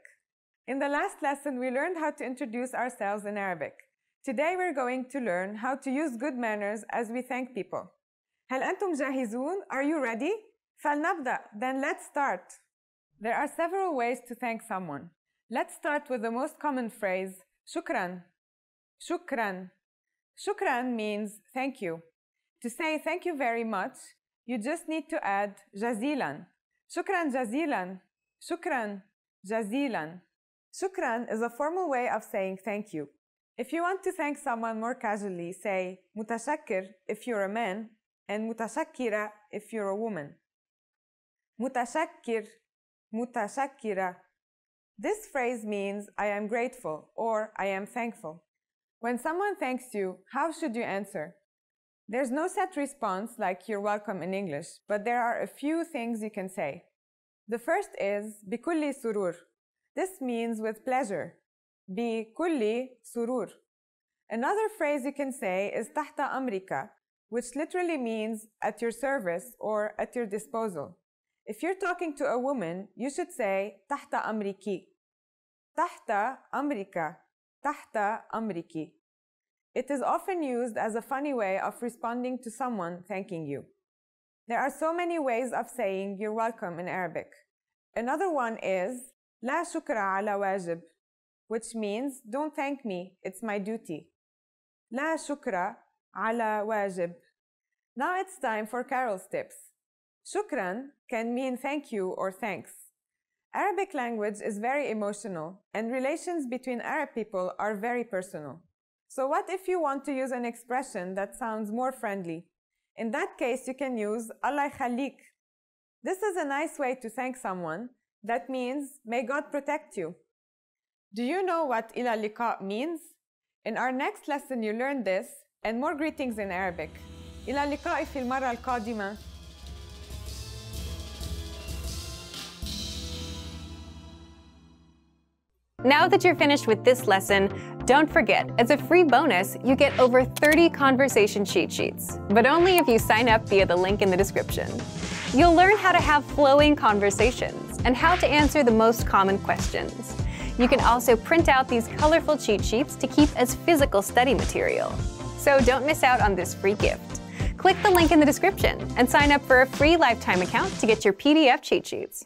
In the last lesson, we learned how to introduce ourselves in Arabic. Today, we're going to learn how to use good manners as we thank people. هل أنتم جاهزون? Are you ready? فلنبدأ. Then let's start. There are several ways to thank someone. Let's start with the most common phrase, shukran. Shukran. Shukran means thank you. To say thank you very much, you just need to add jazilan. Shukran jazilan. Shukran jazilan. Shukran is a formal way of saying thank you. If you want to thank someone more casually, say mutashakkir if you're a man and mutashakkira if you're a woman. Mutashakkir, mutashakkira. This phrase means I am grateful or I am thankful. When someone thanks you, how should you answer? There's no set response like you're welcome in English, but there are a few things you can say. The first is bikulli surur. This means with pleasure. Bikulli surur. Another phrase you can say is tahta amrika, which literally means at your service or at your disposal. If you're talking to a woman, you should say tahta amriki. Tahta amrika. Tahta amriki. It is often used as a funny way of responding to someone thanking you. There are so many ways of saying you're welcome in Arabic. Another one is la shukra ala wajib, which means don't thank me, it's my duty. La shukra ala wajib. Now it's time for Carol's tips. Shukran can mean thank you or thanks. Arabic language is very emotional, and relations between Arab people are very personal. So what if you want to use an expression that sounds more friendly? In that case, you can use Allah yakhalik. This is a nice way to thank someone. That means, may God protect you. Do you know what ila liqa means? In our next lesson, you learn this and more greetings in Arabic. Ila liqa'i fil marra al-qadima. Now that you're finished with this lesson, don't forget, as a free bonus, you get over 30 conversation cheat sheets, but only if you sign up via the link in the description. You'll learn how to have flowing conversations and how to answer the most common questions. You can also print out these colorful cheat sheets to keep as physical study material. So don't miss out on this free gift. Click the link in the description and sign up for a free lifetime account to get your PDF cheat sheets.